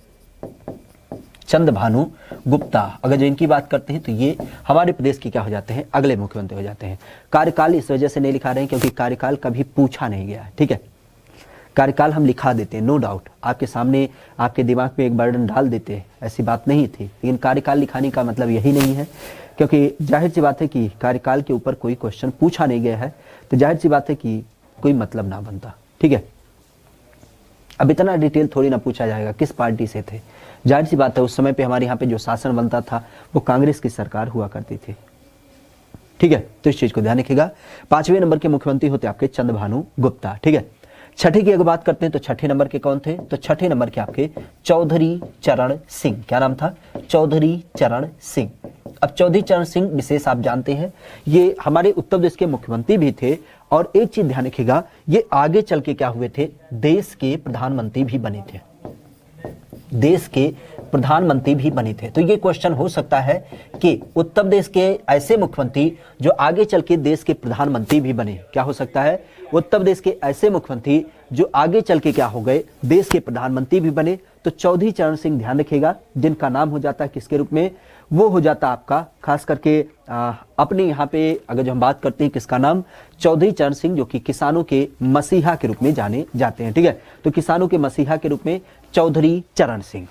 Speaker 1: चंद्र भानु गुप्ता अगर जो इनकी बात करते हैं तो ये हमारे प्रदेश के क्या हो जाते हैं? अगले मुख्यमंत्री हो जाते हैं। कार्यकाल इस वजह से नहीं लिखा रहे हैं क्योंकि कार्यकाल कभी पूछा नहीं गया है। ठीक है, कार्यकाल हम लिखा देते हैं, नो डाउट, आपके सामने आपके दिमाग में एक बर्डन डाल देते हैं, ऐसी बात नहीं थी। लेकिन कार्यकाल लिखाने का मतलब यही नहीं है, क्योंकि जाहिर सी बात है कि कार्यकाल के ऊपर कोई क्वेश्चन पूछा नहीं गया है, तो जाहिर सी बात है कि कोई मतलब ना बनता। ठीक है, अब इतना डिटेल थोड़ी ना पूछा जाएगा किस पार्टी से थे। जाहिर सी बात है उस समय पे हमारे यहाँ पे जो शासन बनता था वो कांग्रेस की सरकार हुआ करती थी। ठीक है, तो इस चीज को ध्यान रखिएगा। 5वें नंबर के मुख्यमंत्री होते आपके चंद्र भानु गुप्ता। ठीक है, छठे की अगर बात करते हैं तो छठे नंबर के कौन थे, तो छठे नंबर के आपके चौधरी चरण सिंह। क्या नाम था, चौधरी चरण सिंह। अब चौधरी चरण सिंह विशेष आप जानते हैं, ये हमारे उत्तर प्रदेश के मुख्यमंत्री भी थे, और एक चीज ध्यान रखिएगा, ये आगे चल के क्या हुए थे, देश के प्रधानमंत्री भी बने थे, देश के प्रधानमंत्री भी बने थे। तो ये क्वेश्चन हो सकता है कि उत्तर प्रदेश के ऐसे मुख्यमंत्री जो आगे चल के देश के प्रधानमंत्री भी बने, क्या हो सकता है, उत्तर प्रदेश के ऐसे मुख्यमंत्री जो आगे चल के क्या हो गए, देश के प्रधानमंत्री भी बने। तो चौधरी चरण सिंह ध्यान रखिएगा, जिनका नाम हो जाता है किसके रूप में, वो हो जाता आपका खास करके अपने यहाँ पे अगर जो हम बात करते हैं किसका नाम, चौधरी चरण सिंह, जो कि किसानों के मसीहा के रूप में जाने जाते हैं। ठीक है, तो किसानों के मसीहा के रूप में चौधरी चरण सिंह,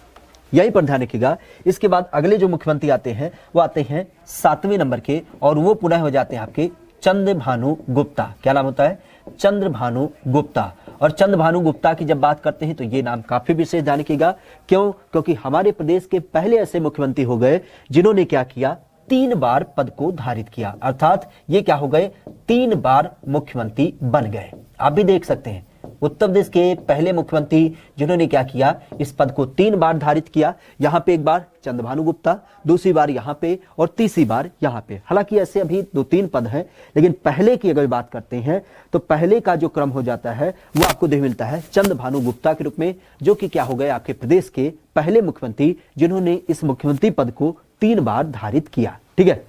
Speaker 1: यही पर ध्यान रखिएगा। इसके बाद अगले जो मुख्यमंत्री आते हैं वो आते हैं 7वें नंबर के, और वो पुनः हो जाते हैं आपके चंद्रभानु गुप्ता। क्या नाम होता है, चंद्रभानु गुप्ता। और चंद्रभानु गुप्ता की जब बात करते हैं तो ये नाम काफी विशेष ध्यान रखिएगा, क्यों, क्योंकि हमारे प्रदेश के पहले ऐसे मुख्यमंत्री हो गए जिन्होंने क्या किया, 3 बार पद को धारित किया, अर्थात ये क्या हो गए, 3 बार मुख्यमंत्री बन गए। आप भी देख सकते हैं उत्तर प्रदेश के पहले मुख्यमंत्री जिन्होंने क्या किया, इस पद को 3 बार धारित किया। यहाँ पे एक बार चंद्रभानु गुप्ता, दूसरी बार यहाँ पे, और तीसरी बार यहाँ पे। हालांकि ऐसे अभी 2-3 पद हैं, लेकिन पहले की अगर बात करते हैं तो पहले का जो क्रम हो जाता है वो आपको देख मिलता है चंद्रभानु गुप्ता के रूप में, जो कि क्या हो गए, आपके प्रदेश के पहले मुख्यमंत्री जिन्होंने इस मुख्यमंत्री पद को 3 बार धारित किया। ठीक है,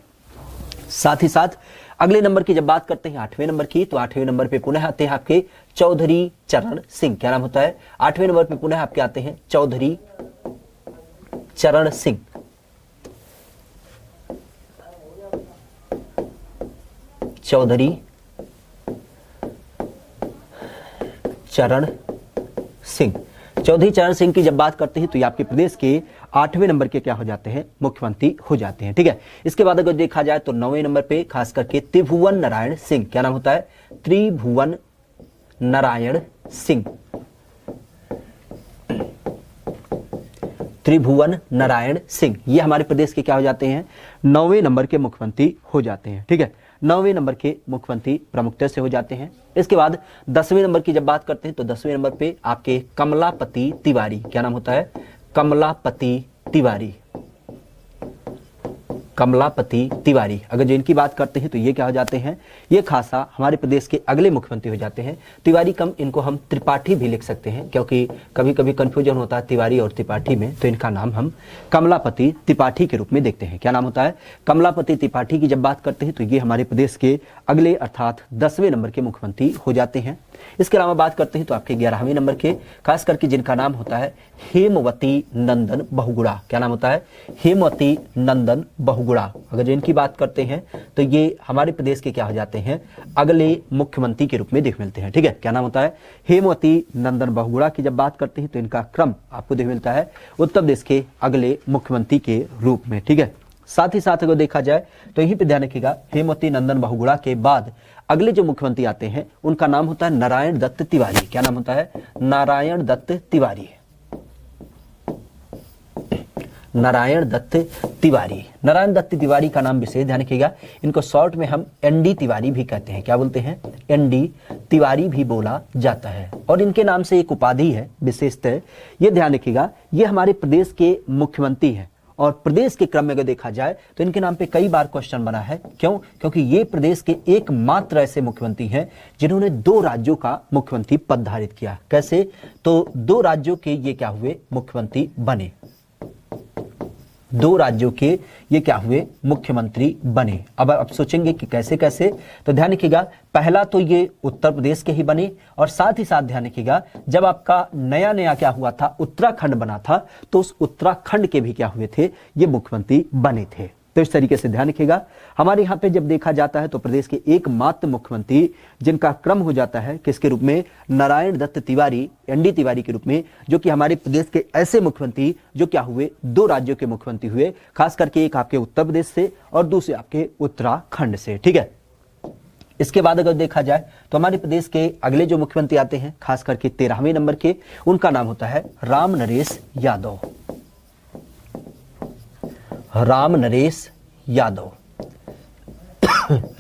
Speaker 1: साथ ही साथ अगले नंबर की जब बात करते हैं 8वें नंबर की, तो 8वें नंबर पे पुनः आते हैं आपके चौधरी चरण सिंह। क्या नाम होता है, 8वें नंबर पे पुनः आपके आते हैं चौधरी चरण सिंह। चौधरी चरण सिंह, चौधरी चरण सिंह की जब बात करते हैं तो ये आपके प्रदेश के 8वें नंबर के क्या हो जाते हैं, मुख्यमंत्री हो जाते हैं। ठीक है, इसके बाद अगर देखा जाए तो 9वें नंबर पे खास करके त्रिभुवन नारायण सिंह। क्या नाम होता है, त्रिभुवन नारायण सिंह। त्रिभुवन नारायण सिंह, ये हमारे प्रदेश के क्या हो जाते हैं, 9वें नंबर के मुख्यमंत्री हो जाते हैं। ठीक है, 9वें नंबर के मुख्यमंत्री प्रमुखता से हो जाते हैं। इसके बाद 10वें नंबर की जब बात करते हैं तो 10वें नंबर पे आपके कमलापति तिवारी। क्या नाम होता है, कमलापति तिवारी। कमलापति तिवारी, अगर जो इनकी बात करते हैं तो ये क्या हो जाते हैं, ये खासा हमारे प्रदेश के अगले मुख्यमंत्री हो जाते हैं। तिवारी कम, इनको हम त्रिपाठी भी लिख सकते हैं, क्योंकि कभी कभी कंफ्यूजन होता है तिवारी और त्रिपाठी में, तो इनका नाम हम कमलापति त्रिपाठी के रूप में देखते हैं। क्या नाम होता है, कमलापति त्रिपाठी की जब बात करते हैं तो ये हमारे प्रदेश के अगले अर्थात 10वें नंबर के मुख्यमंत्री हो जाते हैं। इसके अलावा बात करते हैं तो आपके 11वें नंबर के खास करके जिनका नाम होता है हेमवती नंदन बहुगुणा। क्या नाम होता है, हेमवती नंदन बहुगुणा। अगर जो इनकी बात करते हैं तो ये हमारे प्रदेश के क्या हो जाते हैं, अगले मुख्यमंत्री के रूप में देख मिलते हैं। ठीक है, क्या नाम होता है, हेमवती नंदन बहुगुणा की जब बात करते हैं तो इनका क्रम आपको देख मिलता है उत्तर प्रदेश के अगले मुख्यमंत्री के रूप में। ठीक है, साथ ही साथ अगर देखा जाए तो यहीं पे ध्यान रखिएगा, हेमवती नंदन बहुगुणा के बाद अगले जो मुख्यमंत्री आते हैं उनका नाम होता है नारायण दत्त तिवारी। क्या नाम होता है, नारायण दत्त तिवारी। नारायण दत्त तिवारी, नारायण दत्त तिवारी का नाम विशेष ध्यान रखिएगा, इनको शॉर्ट में हम एनडी तिवारी भी कहते हैं। क्या बोलते हैं, एनडी तिवारी भी बोला जाता है। और इनके नाम से एक उपाधि है विशेषतः, ये ध्यान रखिएगा, ये हमारे प्रदेश के मुख्यमंत्री हैं, और प्रदेश के क्रम में अगर देखा जाए तो इनके नाम पे कई बार क्वेश्चन बना है। क्यों, क्योंकि ये प्रदेश के एकमात्र ऐसे मुख्यमंत्री हैं जिन्होंने 2 राज्यों का मुख्यमंत्री पद धारित किया। कैसे, तो 2 राज्यों के ये क्या हुए, मुख्यमंत्री बने। 2 राज्यों के ये क्या हुए, मुख्यमंत्री बने। अब आप सोचेंगे कि कैसे कैसे, तो ध्यान रखिएगा, पहला तो ये उत्तर प्रदेश के ही बने, और साथ ही साथ ध्यान रखिएगा जब आपका नया नया क्या हुआ था, उत्तराखंड बना था, तो उस उत्तराखंड के भी क्या हुए थे, ये मुख्यमंत्री बने थे। तो इस तरीके से ध्यान रखिएगा, हमारे यहाँ पे जब देखा जाता है तो प्रदेश के एकमात्र मुख्यमंत्री जिनका क्रम हो जाता है किसके रूप में, नारायण दत्त तिवारी, एनडी तिवारी के रूप में, जो कि हमारे प्रदेश के ऐसे मुख्यमंत्री जो क्या हुए, 2 राज्यों के मुख्यमंत्री हुए, खास करके एक आपके उत्तर प्रदेश से और दूसरे आपके उत्तराखंड से। ठीक है, इसके बाद अगर देखा जाए तो हमारे प्रदेश के अगले जो मुख्यमंत्री आते हैं खास करके 13वें नंबर के, उनका नाम होता है राम नरेश यादव। राम नरेश यादव।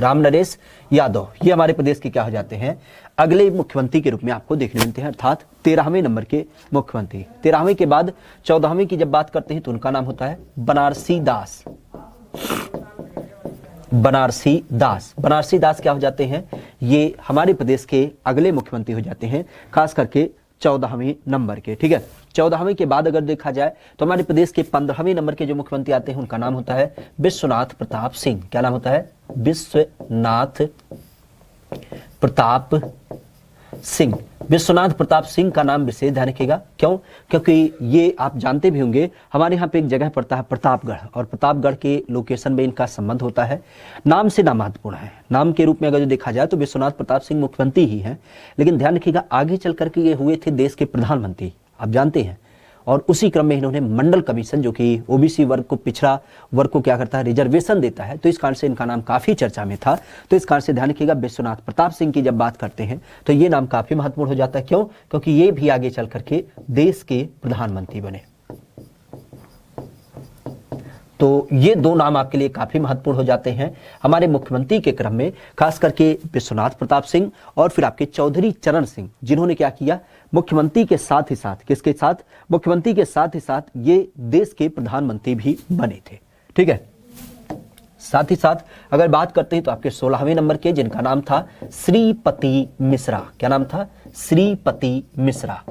Speaker 1: राम नरेश यादव, ये हमारे प्रदेश के क्या हो जाते हैं, अगले मुख्यमंत्री के रूप में आपको देखने मिलते हैं, अर्थात 13वें नंबर के मुख्यमंत्री। 13वें के बाद 14वें की जब बात करते हैं तो उनका नाम होता है बनारसी दास। बनारसी दास, बनारसी दास क्या हो जाते हैं, ये हमारे प्रदेश के अगले मुख्यमंत्री हो जाते हैं, खास करके 14वें नंबर के। ठीक है, 14वें के बाद अगर देखा जाए तो हमारे प्रदेश के 15वें नंबर के जो मुख्यमंत्री आते हैं उनका नाम होता है विश्वनाथ प्रताप सिंह। क्या नाम होता है, विश्वनाथ प्रताप सिंह। विश्वनाथ प्रताप सिंह का नाम विशेष ध्यान रखिएगा, क्यों, क्योंकि ये आप जानते भी होंगे हमारे यहाँ पे एक जगह पड़ता है प्रतापगढ़, और प्रतापगढ़ के लोकेशन में इनका संबंध होता है। नाम से नाम महत्वपूर्ण है, नाम के रूप में अगर जो देखा जाए तो विश्वनाथ प्रताप सिंह मुख्यमंत्री ही हैं, लेकिन ध्यान रखिएगा आगे चल करके ये हुए थे देश के प्रधानमंत्री, आप जानते हैं। और उसी क्रम में इन्होंने मंडल कमीशन, जो कि ओबीसी वर्ग को, पिछड़ा वर्ग को क्या करता है, रिजर्वेशन देता है, तो इस कारण से इनका नाम काफी चर्चा में था। तो इस कारण से ध्यान रखिएगा विश्वनाथ प्रताप सिंह की जब बात करते हैं तो ये नाम काफी महत्वपूर्ण हो जाता है। क्यों, क्योंकि ये भी आगे चल करके देश के प्रधानमंत्री बने। तो ये दो नाम आपके लिए काफी महत्वपूर्ण हो जाते हैं हमारे मुख्यमंत्री के क्रम में, खास करके विश्वनाथ प्रताप सिंह और फिर आपके चौधरी चरण सिंह, जिन्होंने क्या किया, मुख्यमंत्री के साथ ही साथ, किसके साथ, मुख्यमंत्री के साथ ही साथ ये देश के प्रधानमंत्री भी बने थे। ठीक है, साथ ही साथ अगर बात करते हैं तो आपके 16वें नंबर के, जिनका नाम था श्रीपति मिश्रा। क्या नाम था, श्रीपति मिश्रा।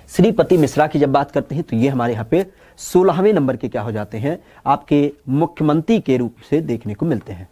Speaker 1: श्रीपति मिश्रा की जब बात करते हैं तो ये हमारे यहाँ पे 16वें नंबर के क्या हो जाते हैं, आपके मुख्यमंत्री के रूप से देखने को मिलते हैं।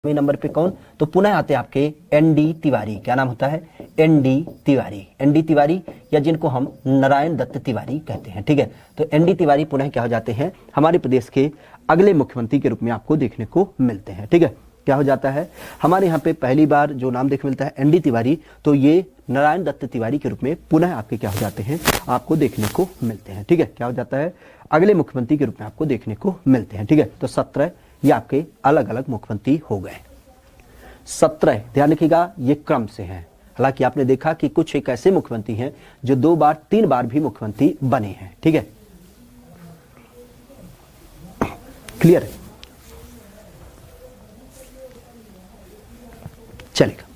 Speaker 1: नंबर पे कौन, तो पुनः आते हैं आपके एनडी तिवारी। क्या नाम होता है, एनडी तिवारी। एनडी तिवारी, या जिनको हम नारायण दत्त तिवारी कहते हैं। ठीक है, तो एनडी तिवारी पुनः क्या हो जाते हैं, हमारे प्रदेश के अगले मुख्यमंत्री के रूप में आपको देखने को मिलते हैं। ठीक है, क्या हो जाता है, हमारे यहाँ पे पहली बार जो नाम देखने मिलता है एनडी तिवारी, तो ये नारायण दत्त तिवारी के रूप में पुनः आपके क्या हो जाते हैं, आपको देखने को मिलते हैं। ठीक है, क्या हो जाता है, अगले मुख्यमंत्री के रूप में आपको देखने को मिलते हैं। ठीक है, तो 17 ये आपके अलग अलग मुख्यमंत्री हो गए। 17 ध्यान रखिएगा ये क्रम से हैं। हालांकि आपने देखा कि कुछ एक ऐसे मुख्यमंत्री हैं जो 2 बार 3 बार भी मुख्यमंत्री बने हैं। ठीक है, क्लियर है, चलेगा।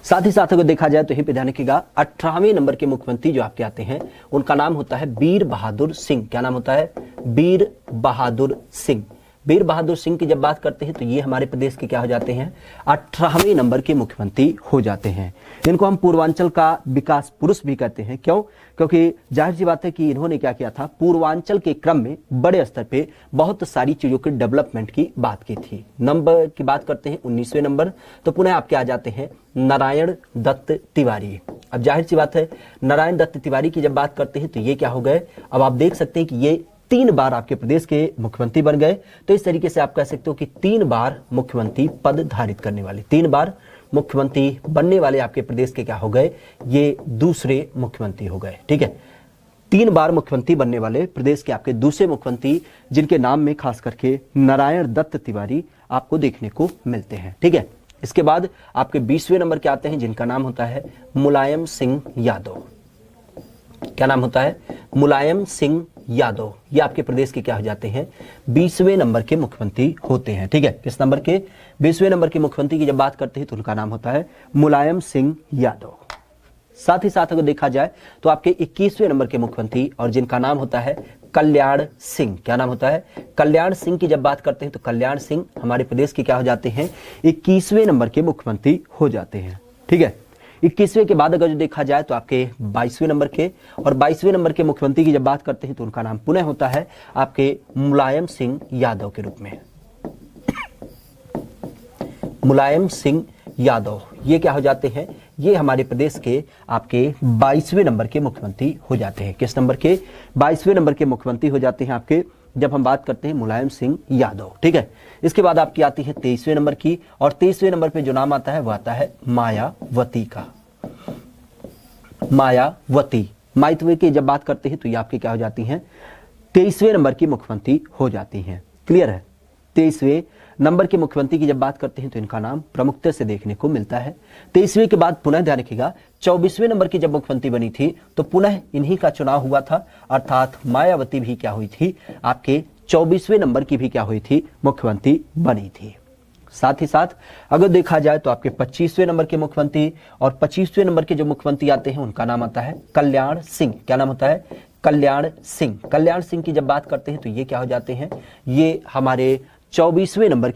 Speaker 1: साथ ही साथ अगर देखा जाए तो यहीं पे ध्यान रखिएगा 18वें नंबर के मुख्यमंत्री जो आपके आते हैं उनका नाम होता है वीर बहादुर सिंह। क्या नाम होता है, वीर बहादुर सिंह। वीर बहादुर सिंह की जब बात करते हैं तो ये हमारे प्रदेश के क्या हो जाते हैं, 18वें नंबर के मुख्यमंत्री हो जाते हैं। इनको हम पूर्वांचल का विकास पुरुष भी कहते हैं। क्यों, क्योंकि जाहिर सी बात है कि इन्होंने क्या किया था, पूर्वांचल के क्रम में बड़े स्तर पे बहुत सारी चीजों के डेवलपमेंट की बात की थी। नंबर की बात करते हैं 19वें नंबर, तो पुनः आपके आ जाते हैं नारायण दत्त तिवारी। अब जाहिर सी बात है नारायण दत्त तिवारी की जब बात करते हैं तो ये क्या हो गए, अब आप देख सकते हैं कि ये 3 बार आपके प्रदेश के मुख्यमंत्री बन गए। तो इस तरीके से आप कह सकते हो कि 3 बार मुख्यमंत्री पद धारित करने वाले, 3 बार मुख्यमंत्री बनने वाले आपके प्रदेश के क्या हो गए, ये दूसरे मुख्यमंत्री हो गए। ठीक है, 3 बार मुख्यमंत्री बनने वाले प्रदेश के आपके दूसरे मुख्यमंत्री, जिनके नाम में खास करके नारायण दत्त तिवारी आपको देखने को मिलते हैं। ठीक है, इसके बाद आपके 20वें नंबर के आते हैं जिनका नाम होता है मुलायम सिंह यादव। क्या नाम होता है, मुलायम सिंह यादव। ये आपके प्रदेश के क्या हो जाते हैं, 20वें नंबर के मुख्यमंत्री होते हैं। ठीक है, किस नंबर के, 20वें नंबर के मुख्यमंत्री की जब बात करते हैं तो उनका नाम होता है मुलायम सिंह यादव। साथ ही साथ अगर देखा जाए तो आपके 21वें नंबर के मुख्यमंत्री और जिनका नाम होता है कल्याण सिंह। क्या नाम होता है, कल्याण सिंह की जब बात करते हैं तो कल्याण सिंह हमारे प्रदेश के क्या हो जाते हैं, 21वें नंबर के मुख्यमंत्री हो जाते हैं। ठीक है, 21वें के बाद अगर जो देखा जाए तो आपके 22वें नंबर के, और 22वें नंबर के मुख्यमंत्री की जब बात करते हैं तो उनका नाम पुनः होता है आपके मुलायम सिंह यादव के रूप में। मुलायम सिंह यादव, ये क्या हो जाते हैं, ये हमारे प्रदेश के आपके 22वें नंबर के मुख्यमंत्री हो जाते हैं। किस नंबर के, 22वें नंबर के मुख्यमंत्री हो जाते हैं आपके, जब हम बात करते हैं मुलायम सिंह यादव। ठीक है, इसके बाद आपकी आती है 23वें नंबर की, और 23वें नंबर पे जो नाम आता है वो आता है मायावती का। मायावती, मायावती की जब बात करते हैं तो ये आपकी क्या हो जाती हैं, 23वें नंबर की मुख्यमंत्री हो जाती हैं। क्लियर है, 23वें नंबर के मुख्यमंत्री की जब बात करते हैं तो इनका नाम प्रमुखता से देखने को मिलता है। 23वें के बाद पुनः ध्यान रखिएगा 24वें नंबर की जब मुख्यमंत्री बनी थी तो पुनः इन्हीं का चुनाव हुआ था, अर्थात मायावती भी क्या हुई थी, आपके 24वें नंबर की भी क्या हुई थी, मुख्यमंत्री बनी थी। साथ ही साथ अगर देखा जाए तो आपके 25वें नंबर के मुख्यमंत्री और 25वें नंबर के जो मुख्यमंत्री आते हैं उनका नाम आता है कल्याण सिंह। क्या नाम होता है, कल्याण सिंह। कल्याण सिंह की जब बात करते हैं तो ये क्या हो जाते हैं, ये हमारे 25वें नंबर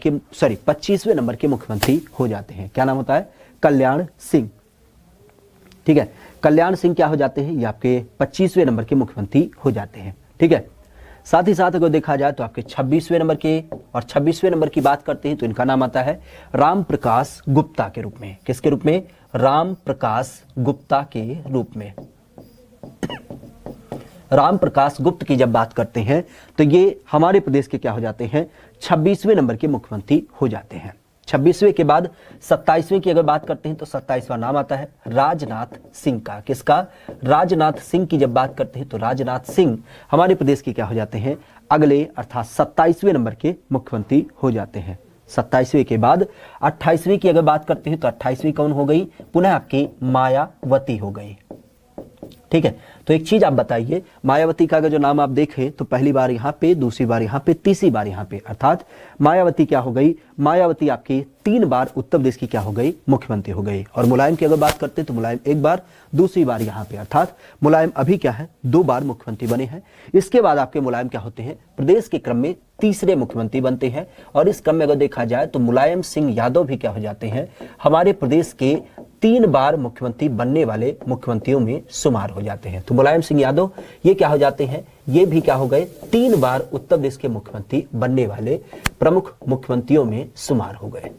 Speaker 1: के मुख्यमंत्री हो जाते हैं। क्या नाम होता है, कल्याण सिंह। ठीक है, कल्याण सिंह क्या हो जाते हैं, ये आपके 25वें नंबर के मुख्यमंत्री हो जाते हैं। ठीक है, साथ ही साथ अगर देखा जाए तो आपके 26वें नंबर के और 26वें नंबर की बात करते हैं तो इनका नाम आता है राम प्रकाश गुप्ता के रूप में। किसके रूप में, राम प्रकाश गुप्ता के रूप में। राम प्रकाश गुप्त की जब बात करते हैं तो ये हमारे प्रदेश के क्या हो जाते हैं, 26वें नंबर के मुख्यमंत्री हो जाते हैं। 26वें के बाद 27वें की अगर बात करते हैं तो 27वां नाम आता है राजनाथ सिंह का। किसका, राजनाथ सिंह की जब बात करते हैं तो राजनाथ सिंह हमारे प्रदेश के क्या हो जाते हैं, अगले अर्थात 27वें नंबर के मुख्यमंत्री हो जाते हैं। 27वें के बाद 28वें की अगर बात करते हैं तो 28वीं कौन हो गई, पुनः आपकी मायावती हो गई। ठीक है, तो एक चीज आप बताइए, मायावती का अगर जो नाम आप देखें तो पहली बार यहाँ पे, दूसरी बार यहाँ पे, तीसरी बार यहाँ पे, अर्थात मायावती क्या हो गई, मायावती आपकी 3 बार उत्तर प्रदेश की क्या हो गई, मुख्यमंत्री हो गई। और मुलायम की अगर बात करते हैं तो मुलायम 1 बार, दूसरी बार यहाँ पे, अर्थात मुलायम अभी क्या है, 2 बार मुख्यमंत्री बने हैं। इसके बाद आपके मुलायम क्या होते हैं, प्रदेश के क्रम में तीसरे मुख्यमंत्री बनते हैं। और इस क्रम में अगर देखा जाए तो मुलायम सिंह यादव भी क्या हो जाते हैं, हमारे प्रदेश के 3 बार मुख्यमंत्री बनने वाले मुख्यमंत्रियों में शुमार हो जाते हैं। तो मुलायम सिंह यादव ये क्या हो जाते हैं, ये भी क्या हो गए, 3 बार उत्तर प्रदेश के मुख्यमंत्री बनने वाले प्रमुख मुख्यमंत्रियों में शुमार हो गए।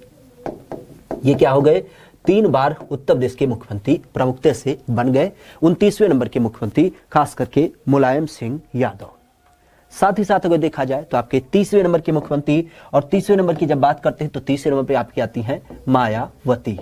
Speaker 1: ये क्या हो गए, 3 बार उत्तर प्रदेश के मुख्यमंत्री प्रमुखता से बन गए। 29वें नंबर के मुख्यमंत्री खास करके मुलायम सिंह यादव। साथ ही साथ अगर देखा जाए तो आपके 30वें नंबर के मुख्यमंत्री और 30वें नंबर की जब बात करते हैं तो 30वें नंबर पे आपकी आती हैं मायावती।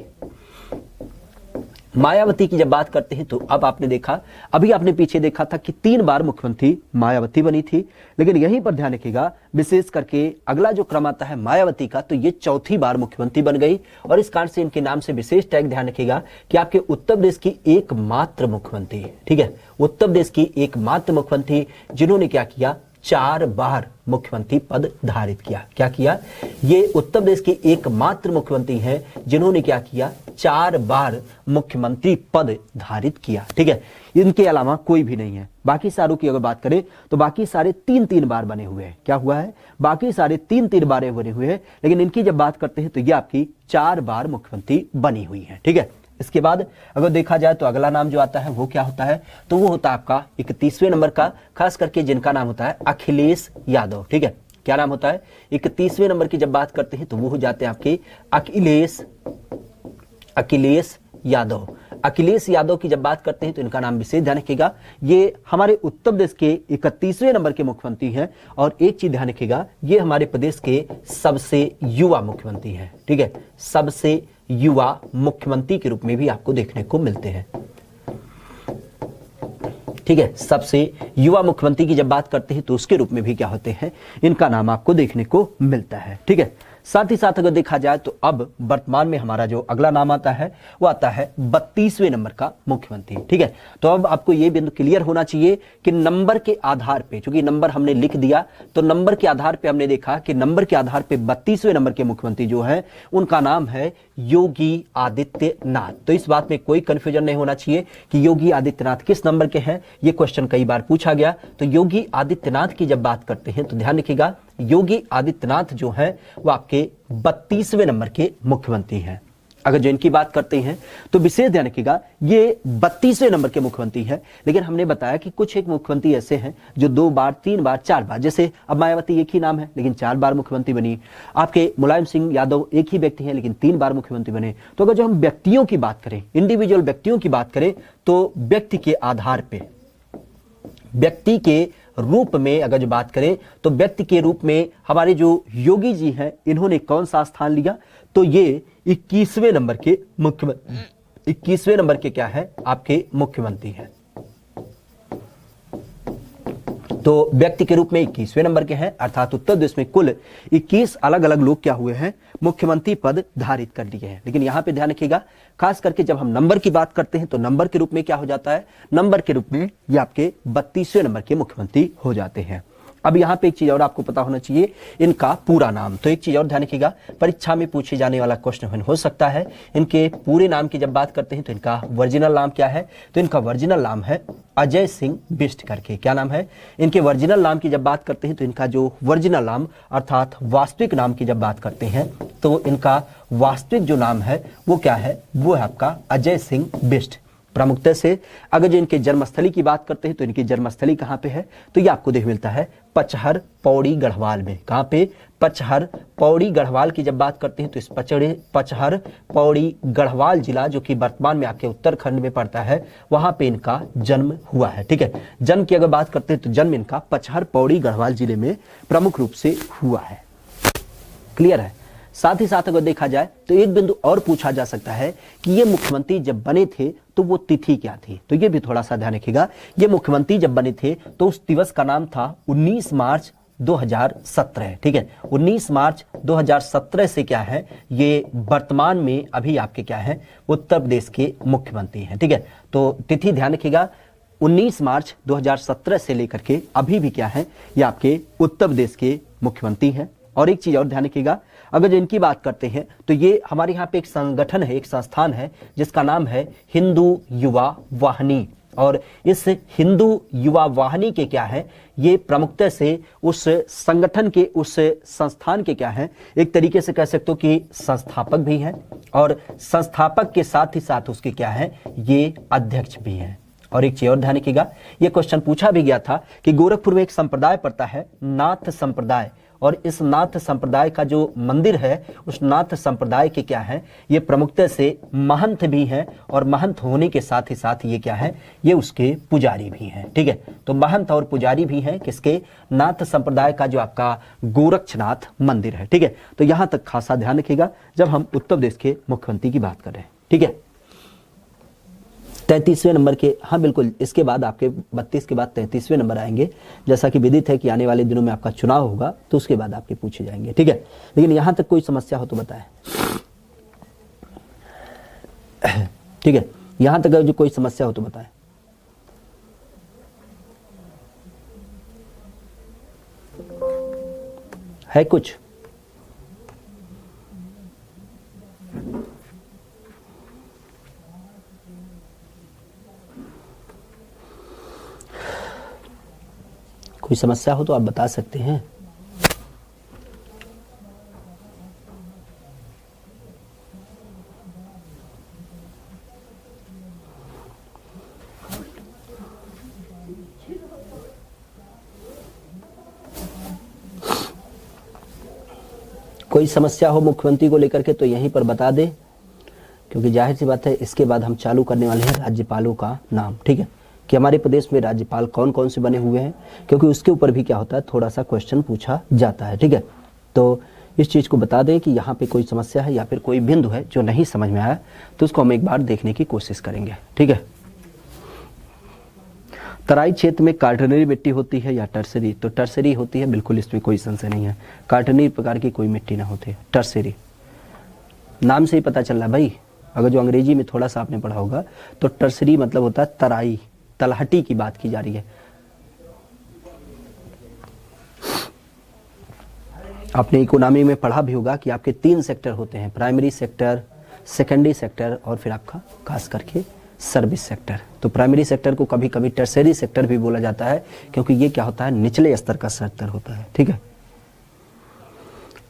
Speaker 1: मायावती की जब बात करते हैं तो अब आपने देखा, अभी आपने पीछे देखा था कि 3 बार मुख्यमंत्री मायावती बनी थी, लेकिन यहीं पर ध्यान रखिएगा विशेष करके अगला जो क्रम आता है मायावती का, तो ये 4थी बार मुख्यमंत्री बन गई। और इस कारण से इनके नाम से विशेष टैग ध्यान रखिएगा कि आपके उत्तर प्रदेश की एकमात्र मुख्यमंत्री, ठीक है, उत्तर प्रदेश की एकमात्र मुख्यमंत्री जिन्होंने क्या किया, 4 बार मुख्यमंत्री पद धारित किया। क्या किया, ये उत्तर प्रदेश के एकमात्र मुख्यमंत्री हैं जिन्होंने क्या किया, 4 बार मुख्यमंत्री पद धारित किया। ठीक है, इनके अलावा कोई भी नहीं है। बाकी सारों की अगर बात करें तो बाकी सारे 3-3 बार बने हुए हैं। क्या हुआ है, बाकी सारे 3-3 बार बने हुए हैं, लेकिन इनकी जब बात करते हैं तो ये आपकी 4 बार मुख्यमंत्री बनी हुई है। ठीक है, इसके बाद अगर देखा जाए तो अगला नाम जो आता है वो क्या होता है, तो वो होता है आपका 31वें नंबर का, खास करके जिनका नाम होता है अखिलेश यादव। ठीक है, क्या नाम होता है, 31वें नंबर की जब बात करते हैं तो वो हो जाते हैं आपके अखिलेश यादव। अखिलेश यादव की जब बात करते हैं तो इनका नाम विशेष ध्यान रखिएगा, ये हमारे उत्तर प्रदेश के 31वें नंबर के मुख्यमंत्री हैं। और एक चीज ध्यान रखिएगा, ये हमारे प्रदेश के सबसे युवा मुख्यमंत्री हैं। ठीक है, सबसे युवा मुख्यमंत्री के रूप में भी आपको देखने को मिलते हैं। ठीक है, सबसे युवा मुख्यमंत्री की जब बात करते हैं तो उसके रूप में भी क्या होते हैं, इनका नाम आपको देखने को मिलता है। ठीक है, साथ ही साथ अगर देखा जाए तो अब वर्तमान में हमारा जो अगला नाम आता है वो आता है 32वें नंबर का मुख्यमंत्री। ठीक है, तो अब आपको ये बिंदु क्लियर होना चाहिए कि नंबर के आधार पे, चूंकि नंबर हमने लिख दिया तो नंबर के आधार पे हमने देखा कि नंबर के आधार पे 32वें नंबर के मुख्यमंत्री जो है उनका नाम है योगी आदित्यनाथ। तो इस बात में कोई कंफ्यूजन नहीं होना चाहिए कि योगी आदित्यनाथ किस नंबर के हैं, ये क्वेश्चन कई बार पूछा गया। तो योगी आदित्यनाथ की जब बात करते हैं तो ध्यान रखिएगा, योगी आदित्यनाथ जो है वो आपके 32वें नंबर के मुख्यमंत्री हैं। अगर जो इनकी बात करते हैं तो विशेष ध्यान रखिएगा, ये 32वें नंबर के मुख्यमंत्री हैं। लेकिन हमने बताया कि कुछ एक मुख्यमंत्री ऐसे हैं जो 2 बार, 3 बार, 4 बार, जैसे अब मायावती एक ही नाम है लेकिन 4 बार मुख्यमंत्री बनी। आपके मुलायम सिंह यादव एक ही व्यक्ति हैं लेकिन 3 बार मुख्यमंत्री बने। तो अगर जो हम व्यक्तियों की बात करें, इंडिविजुअल व्यक्तियों की बात करें, तो व्यक्ति के आधार पर, व्यक्ति के रूप में अगर जो बात करें तो व्यक्ति के रूप में हमारे जो योगी जी हैं, इन्होंने कौन सा स्थान लिया? तो ये 21वें नंबर के मुख्यमंत्री, 21वें नंबर के क्या है? आपके मुख्यमंत्री हैं। तो व्यक्ति के रूप में 21वें नंबर के हैं, अर्थात उत्तर प्रदेश में कुल 21 अलग अलग लोग क्या हुए हैं? मुख्यमंत्री पद धारित कर लिए हैं। लेकिन यहां पे ध्यान रखिएगा, खास करके जब हम नंबर की बात करते हैं तो नंबर के रूप में क्या हो जाता है? नंबर के रूप में ये आपके 32वें नंबर के मुख्यमंत्री हो जाते हैं। अब यहाँ पे एक चीज और आपको पता होना चाहिए, इनका पूरा नाम। तो एक चीज और ध्यान रखिएगा, परीक्षा में पूछे जाने वाला क्वेश्चन हो सकता है। इनके पूरे नाम की जब बात करते हैं तो इनका ओरिजिनल नाम क्या है? तो इनका ओरिजिनल नाम है अजय सिंह बिष्ट करके। क्या नाम है? इनके ओरिजिनल नाम की जब बात करते हैं तो इनका जो ओरिजिनल नाम अर्थात वास्तविक नाम की जब बात करते हैं तो इनका वास्तविक जो नाम है वो क्या है? वो है आपका अजय सिंह बिष्ट। प्रमुखता से अगर जो इनके जन्मस्थली की बात करते हैं तो इनकी जन्मस्थली कहां पे है? तो ये आपको देख मिलता है पचहर पौड़ी गढ़वाल में। कहां पे? पचहर पौड़ी गढ़वाल की जब बात करते हैं तो इस पचहर पौड़ी गढ़वाल जिला जो कि वर्तमान में आपके उत्तराखंड में पड़ता है, वहां पे इनका जन्म हुआ है। ठीक है, जन्म की अगर बात करते हैं तो जन्म इनका पचहर पौड़ी गढ़वाल जिले में प्रमुख रूप से हुआ है। क्लियर है? साथ ही साथ अगर देखा जाए तो एक बिंदु और पूछा जा सकता है कि ये मुख्यमंत्री जब बने थे तो वो तिथि क्या थी? तो ये भी थोड़ा सा ध्यान रखिएगा, ये मुख्यमंत्री जब बने थे तो उस दिवस का नाम था 19 मार्च 2017। ठीक है, 19 मार्च 2017 से क्या है, ये वर्तमान में अभी आपके क्या है? उत्तर प्रदेश के मुख्यमंत्री हैं। ठीक है, तो तिथि ध्यान रखिएगा, 19 मार्च 2017 से लेकर के अभी भी क्या है, ये आपके उत्तर प्रदेश के मुख्यमंत्री हैं। और एक चीज और ध्यान रखिएगा, अगर जो इनकी बात करते हैं तो ये हमारे यहाँ पे एक संगठन है, एक संस्थान है जिसका नाम है हिंदू युवा वाहिनी। और इस हिंदू युवा वाहिनी के क्या है, ये प्रमुखता से उस संगठन के, उस संस्थान के क्या है, एक तरीके से कह सकते हो कि संस्थापक भी हैं और संस्थापक के साथ ही साथ उसके क्या है, ये अध्यक्ष भी हैं। और एक चीज और ध्यान रखिएगा, ये क्वेश्चन पूछा भी गया था कि गोरखपुर में एक संप्रदाय पड़ता है, नाथ संप्रदाय, और इस नाथ संप्रदाय का जो मंदिर है उस नाथ संप्रदाय के क्या है, ये प्रमुखता से महंत भी हैं और महंत होने के साथ ही साथ ये क्या है, ये उसके पुजारी भी हैं। ठीक है, तो महंत और पुजारी भी हैं किसके? नाथ संप्रदाय का जो आपका गोरक्षनाथ मंदिर है। ठीक है, तो यहां तक खासा ध्यान रखिएगा जब हम उत्तर प्रदेश के मुख्यमंत्री की बात कर रहे हैं। ठीक है, 33वें नंबर के, हाँ बिल्कुल, इसके बाद आपके 32 के बाद 33वें नंबर आएंगे। जैसा कि विदित है कि आने वाले दिनों में आपका चुनाव होगा तो उसके बाद आपके पूछे जाएंगे। ठीक है, लेकिन यहां तक कोई समस्या हो तो बताएं। ठीक है, यहां तक जो कोई समस्या हो तो बताएं। है कुछ? कोई समस्या हो तो आप बता सकते हैं। कोई समस्या हो मुख्यमंत्री को लेकर के तो यहीं पर बता दे, क्योंकि जाहिर सी बात है इसके बाद हम चालू करने वाले हैं राज्यपालों का नाम। ठीक है, कि हमारे प्रदेश में राज्यपाल कौन कौन से बने हुए हैं, क्योंकि उसके ऊपर भी क्या होता है, थोड़ा सा क्वेश्चन पूछा जाता है। ठीक है, तो इस चीज़ को बता दें कि यहाँ पे कोई समस्या है या फिर कोई बिंदु है जो नहीं समझ में आया तो उसको हम एक बार देखने की कोशिश करेंगे। ठीक है, तराई क्षेत्र में कार्टनरी मिट्टी होती है या टर्सरी? तो टर्सरी होती है, बिल्कुल इसमें कोई संशय नहीं है। कार्टनरी प्रकार की कोई मिट्टी ना होती है, टर्सरी। नाम से ही पता चल रहा है भाई, अगर जो अंग्रेजी में थोड़ा सा आपने पढ़ा होगा तो टर्सरी मतलब होता है तराई, तलहटी की बात की जा रही है। आपने इकोनॉमी में पढ़ा भी होगा कि आपके 3 सेक्टर होते हैं, प्राइमरी सेक्टर, सेकेंडरी सेक्टर और फिर आपका खास करके सर्विस सेक्टर। तो प्राइमरी सेक्टर को कभी कभी टर्सरी सेक्टर भी बोला जाता है, क्योंकि ये क्या होता है, निचले स्तर का सेक्टर होता है। ठीक है,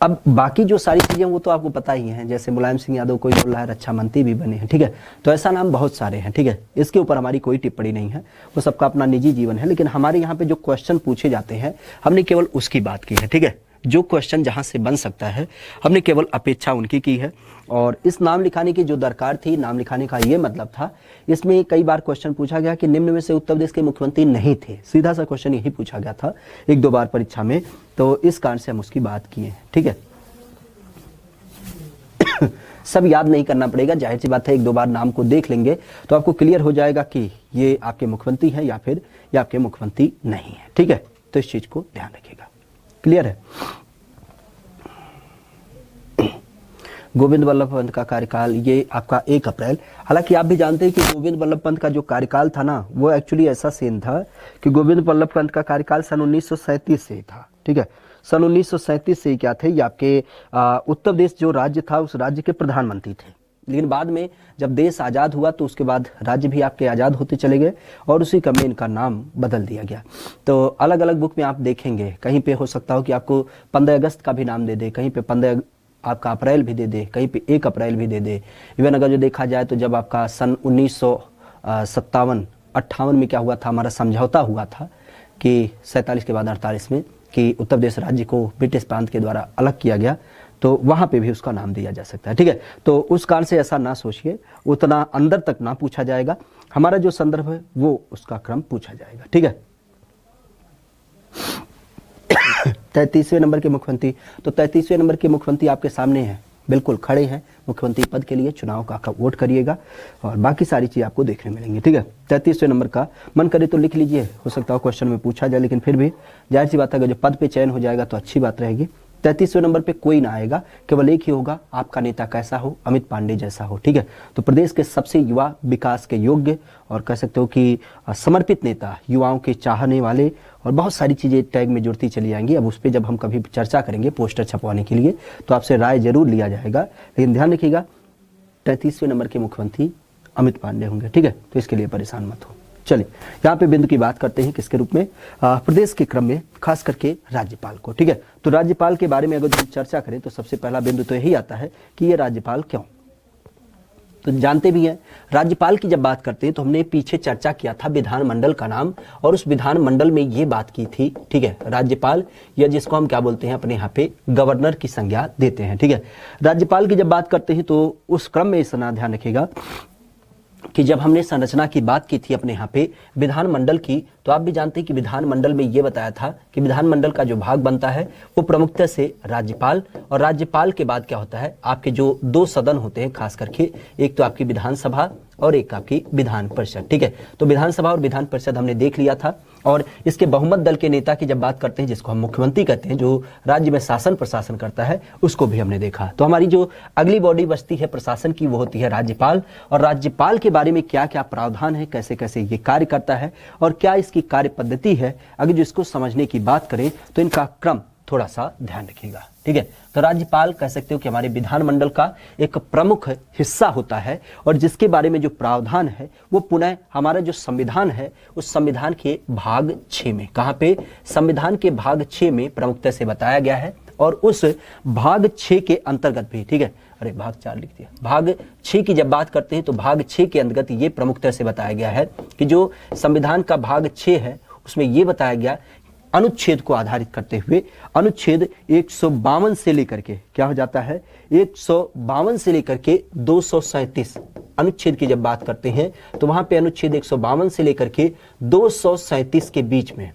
Speaker 1: अब बाकी जो सारी चीजें वो तो आपको पता ही हैं, जैसे मुलायम सिंह यादव कोई बोल रहा है रक्षा मंत्री भी बने हैं, ठीक है, तो ऐसा नाम बहुत सारे हैं, ठीक है, इसके ऊपर हमारी कोई टिप्पणी नहीं है, वो सबका अपना निजी जीवन है। लेकिन हमारे यहाँ पे जो क्वेश्चन पूछे जाते हैं हमने केवल उसकी बात की है, ठीक है, जो क्वेश्चन जहां से बन सकता है हमने केवल अपेक्षा उनकी की है। और इस नाम लिखाने की जो दरकार थी, नाम लिखाने का ये मतलब था, इसमें कई बार क्वेश्चन पूछा गया कि निम्न में से उत्तर प्रदेश के मुख्यमंत्री नहीं थे, सीधा सा क्वेश्चन यही पूछा गया था 1-2 बार परीक्षा में, तो इस कारण से हम उसकी बात किए हैं, ठीक है। सब याद नहीं करना पड़ेगा, जाहिर सी बात है, 1-2 बार नाम को देख लेंगे तो आपको क्लियर हो जाएगा कि ये आपके मुख्यमंत्री हैं या फिर ये आपके मुख्यमंत्री नहीं है, ठीक है, तो इस चीज को ध्यान रखिएगा। क्लियर है। गोविंद वल्लभ पंत का कार्यकाल ये आपका 1 अप्रैल, हालांकि आप भी जानते हैं कि गोविंद वल्लभ पंत का जो कार्यकाल था ना, वो एक्चुअली ऐसा सीन था कि गोविंद वल्लभ पंत का कार्यकाल सन 1937 से था, ठीक है, सन 1937 से क्या थे, ये आपके उत्तर प्रदेश जो राज्य था उस राज्य के प्रधानमंत्री थे। लेकिन बाद में जब देश आज़ाद हुआ तो उसके बाद राज्य भी आपके आज़ाद होते चले गए और उसी क्रम में इनका नाम बदल दिया गया। तो अलग अलग बुक में आप देखेंगे, कहीं पे हो सकता हो कि आपको 15 अगस्त का भी नाम दे दे, कहीं पे 15 आपका अप्रैल भी दे दे, कहीं पे 1 अप्रैल भी दे दे। इवन अगर जो देखा जाए तो जब आपका सन 1957-58 में क्या हुआ था, हमारा समझौता हुआ था कि 47 के बाद 48 में कि उत्तर प्रदेश राज्य को ब्रिटिश प्रांत के द्वारा अलग किया गया, तो वहां पे भी उसका नाम दिया जा सकता है, ठीक है। तो उस कारण से ऐसा ना सोचिए, उतना अंदर तक ना पूछा जाएगा, हमारा जो संदर्भ है वो उसका क्रम पूछा जाएगा, ठीक है। 33वें नंबर के मुख्यमंत्री, तो 33वें नंबर के मुख्यमंत्री आपके सामने हैं, बिल्कुल खड़े हैं मुख्यमंत्री पद के लिए, चुनाव का वोट करिएगा और बाकी सारी चीज़ आपको देखने मिलेंगी, ठीक है। 33वें नंबर का मन करे तो लिख लीजिए, हो सकता है क्वेश्चन में पूछा जाए, लेकिन फिर भी जाहिर सी बात है अगर जो पद पे चयन हो जाएगा तो अच्छी बात रहेगी। 33वें नंबर पे कोई ना आएगा, केवल एक ही होगा, आपका नेता कैसा हो, अमित पांडे जैसा हो, ठीक है। तो प्रदेश के सबसे युवा, विकास के योग्य और कह सकते हो कि समर्पित नेता, युवाओं के चाहने वाले, और बहुत सारी चीज़ें टैग में जुड़ती चली जाएंगी। अब उस पर जब हम कभी चर्चा करेंगे पोस्टर छपवाने के लिए तो आपसे राय जरूर लिया जाएगा, लेकिन ध्यान रखिएगा 33वें नंबर के मुख्यमंत्री अमित पांडे होंगे, ठीक है, तो इसके लिए परेशान मत हो। चलिए यहाँ पे बिंदु की बात करते हैं, किसके रूप में, प्रदेश के क्रम में, खास करके राज्यपाल को, ठीक है। तो राज्यपाल के बारे में अगर हम चर्चा करें तो सबसे पहला बिंदु तो यही आता है कि ये राज्यपाल क्यों, तो जानते भी हैं राज्यपाल की जब बात करते हैं तो हमने पीछे चर्चा किया था विधानमंडल का नाम, और उस विधानमंडल में ये बात की थी, ठीक है, राज्यपाल या जिसको हम क्या बोलते हैं अपने यहाँ पे गवर्नर की संज्ञा देते हैं, ठीक है। राज्यपाल की जब बात करते हैं तो उस क्रम में इसना ध्यान रखिएगा कि जब हमने संरचना की बात की थी अपने यहाँ पे विधानमंडल की, तो आप भी जानते हैं कि विधानमंडल में ये बताया था कि विधानमंडल का जो भाग बनता है वो प्रमुखता से राज्यपाल, और राज्यपाल के बाद क्या होता है, आपके जो 2 सदन होते हैं खास करके, एक तो आपकी विधानसभा और एक आपकी विधान परिषद, ठीक है। तो विधानसभा और विधान परिषद हमने देख लिया था, और इसके बहुमत दल के नेता की जब बात करते हैं, जिसको हम मुख्यमंत्री कहते हैं, जो राज्य में शासन प्रशासन करता है, उसको भी हमने देखा। तो हमारी जो अगली बॉडी बचती है प्रशासन की वो होती है राज्यपाल, और राज्यपाल के बारे में क्या क्या प्रावधान है, कैसे कैसे ये कार्य करता है और क्या इसकी कार्य पद्धति है, अगर जो इसको समझने की बात करें तो इनका क्रम थोड़ा सा ध्यान रखिएगा, ठीक है। तो राज्यपाल कह सकते हो कि हमारे विधानमंडल का एक प्रमुख हिस्सा होता है, और जिसके बारे में जो प्रावधान है वो पुनः हमारा जो संविधान है उस संविधान के भाग 6 में, कहाँ पे, संविधान के भाग 6 में प्रमुखता से बताया गया है। और उस भाग 6 के अंतर्गत भी, ठीक है, अरे भाग 4 लिख दिया, भाग 6 की जब बात करते हैं तो भाग 6 के अंतर्गत ये प्रमुखता से बताया गया है कि जो संविधान का भाग 6 है उसमें ये बताया गया, अनुच्छेद को आधारित करते हुए अनुच्छेद 152 से लेकर के क्या हो जाता है, 152 से लेकर के 237 अनुच्छेद की जब बात करते हैं तो वहां पे अनुच्छेद 152 से लेकर के 237 के बीच में,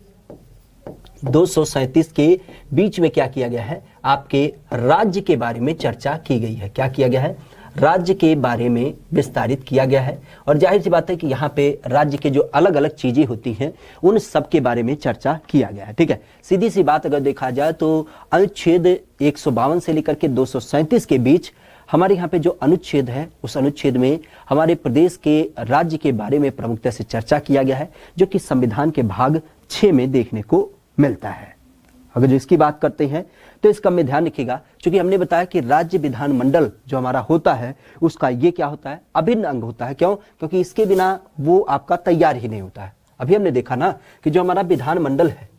Speaker 1: 237 के बीच में क्या किया गया है, आपके राज्य के बारे में चर्चा की गई है। क्या किया गया है, राज्य के बारे में विस्तारित किया गया है। और जाहिर सी बात है कि यहाँ पे राज्य के जो अलग अलग चीजें होती हैं उन सब के बारे में चर्चा किया गया है, ठीक है। सीधी सी बात अगर देखा जाए तो अनुच्छेद 152 से लेकर के 237 के बीच हमारे यहाँ पे जो अनुच्छेद है उस अनुच्छेद में हमारे प्रदेश के राज्य के बारे में प्रमुखता से चर्चा किया गया है, जो कि संविधान के भाग 6 में देखने को मिलता है। अगर जो इसकी बात करते हैं तो इसका में ध्यान रखिएगा, क्योंकि हमने बताया कि राज्य विधानमंडल जो हमारा होता है उसका ये क्या होता है, अभिन्न अंग होता है। क्यों, क्योंकि इसके बिना वो आपका तैयार ही नहीं होता है। अभी हमने देखा ना कि जो हमारा विधानमंडल है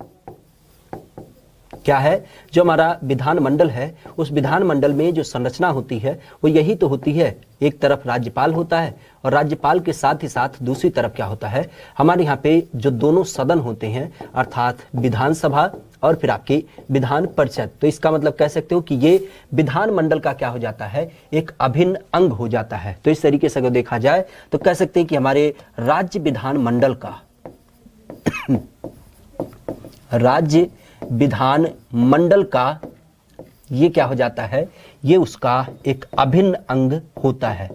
Speaker 1: क्या है, जो हमारा विधानमंडल है उस विधानमंडल में जो संरचना होती है वो यही तो होती है। एक तरफ राज्यपाल होता है और राज्यपाल के साथ ही साथ दूसरी तरफ क्या होता है, हमारे यहाँ पे जो दोनों सदन होते हैं अर्थात विधानसभा और फिर आपकी विधान परिषद। तो इसका मतलब कह सकते हो कि ये विधानमंडल का क्या हो जाता है, एक अभिन्न अंग हो जाता है। तो इस तरीके से अगर देखा जाए तो कह सकते हैं कि हमारे राज्य विधानमंडल का राज्य विधान मंडल का ये क्या हो जाता है, ये उसका एक अभिन्न अंग होता है।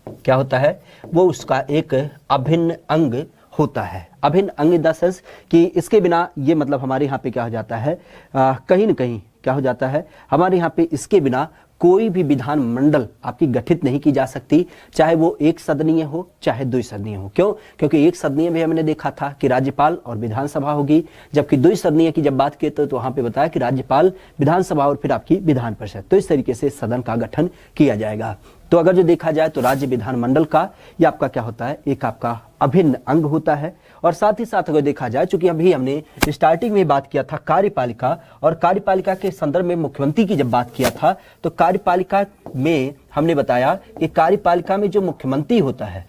Speaker 1: क्या होता है, वो उसका एक अभिन्न अंग होता है। अभिन्न अंग इन द सेंस कि इसके बिना ये मतलब हमारे यहाँ पे क्या हो जाता है, कहीं न कहीं क्या हो जाता है, हमारे यहाँ पे इसके बिना कोई भी विधान मंडल आपकी गठित नहीं की जा सकती, चाहे वो एक सदनीय हो चाहे द्विसदनीय हो। क्यों? क्योंकि एक सदनीय में हमने देखा था कि राज्यपाल और विधानसभा होगी, जबकि द्विसदनीय की जब बात की तो वहां पे बताया कि राज्यपाल, विधानसभा और फिर आपकी विधान परिषद। तो इस तरीके से सदन का गठन किया जाएगा। तो अगर जो देखा जाए तो राज्य विधानमंडल का ये आपका क्या होता है, एक आपका अभिन्न अंग होता है। और साथ ही साथ अगर देखा जाए, चूंकि अभी हमने स्टार्टिंग में बात किया था कार्यपालिका, और कार्यपालिका के संदर्भ में मुख्यमंत्री की जब बात किया था तो कार्यपालिका में हमने बताया कि कार्यपालिका में जो मुख्यमंत्री होता है,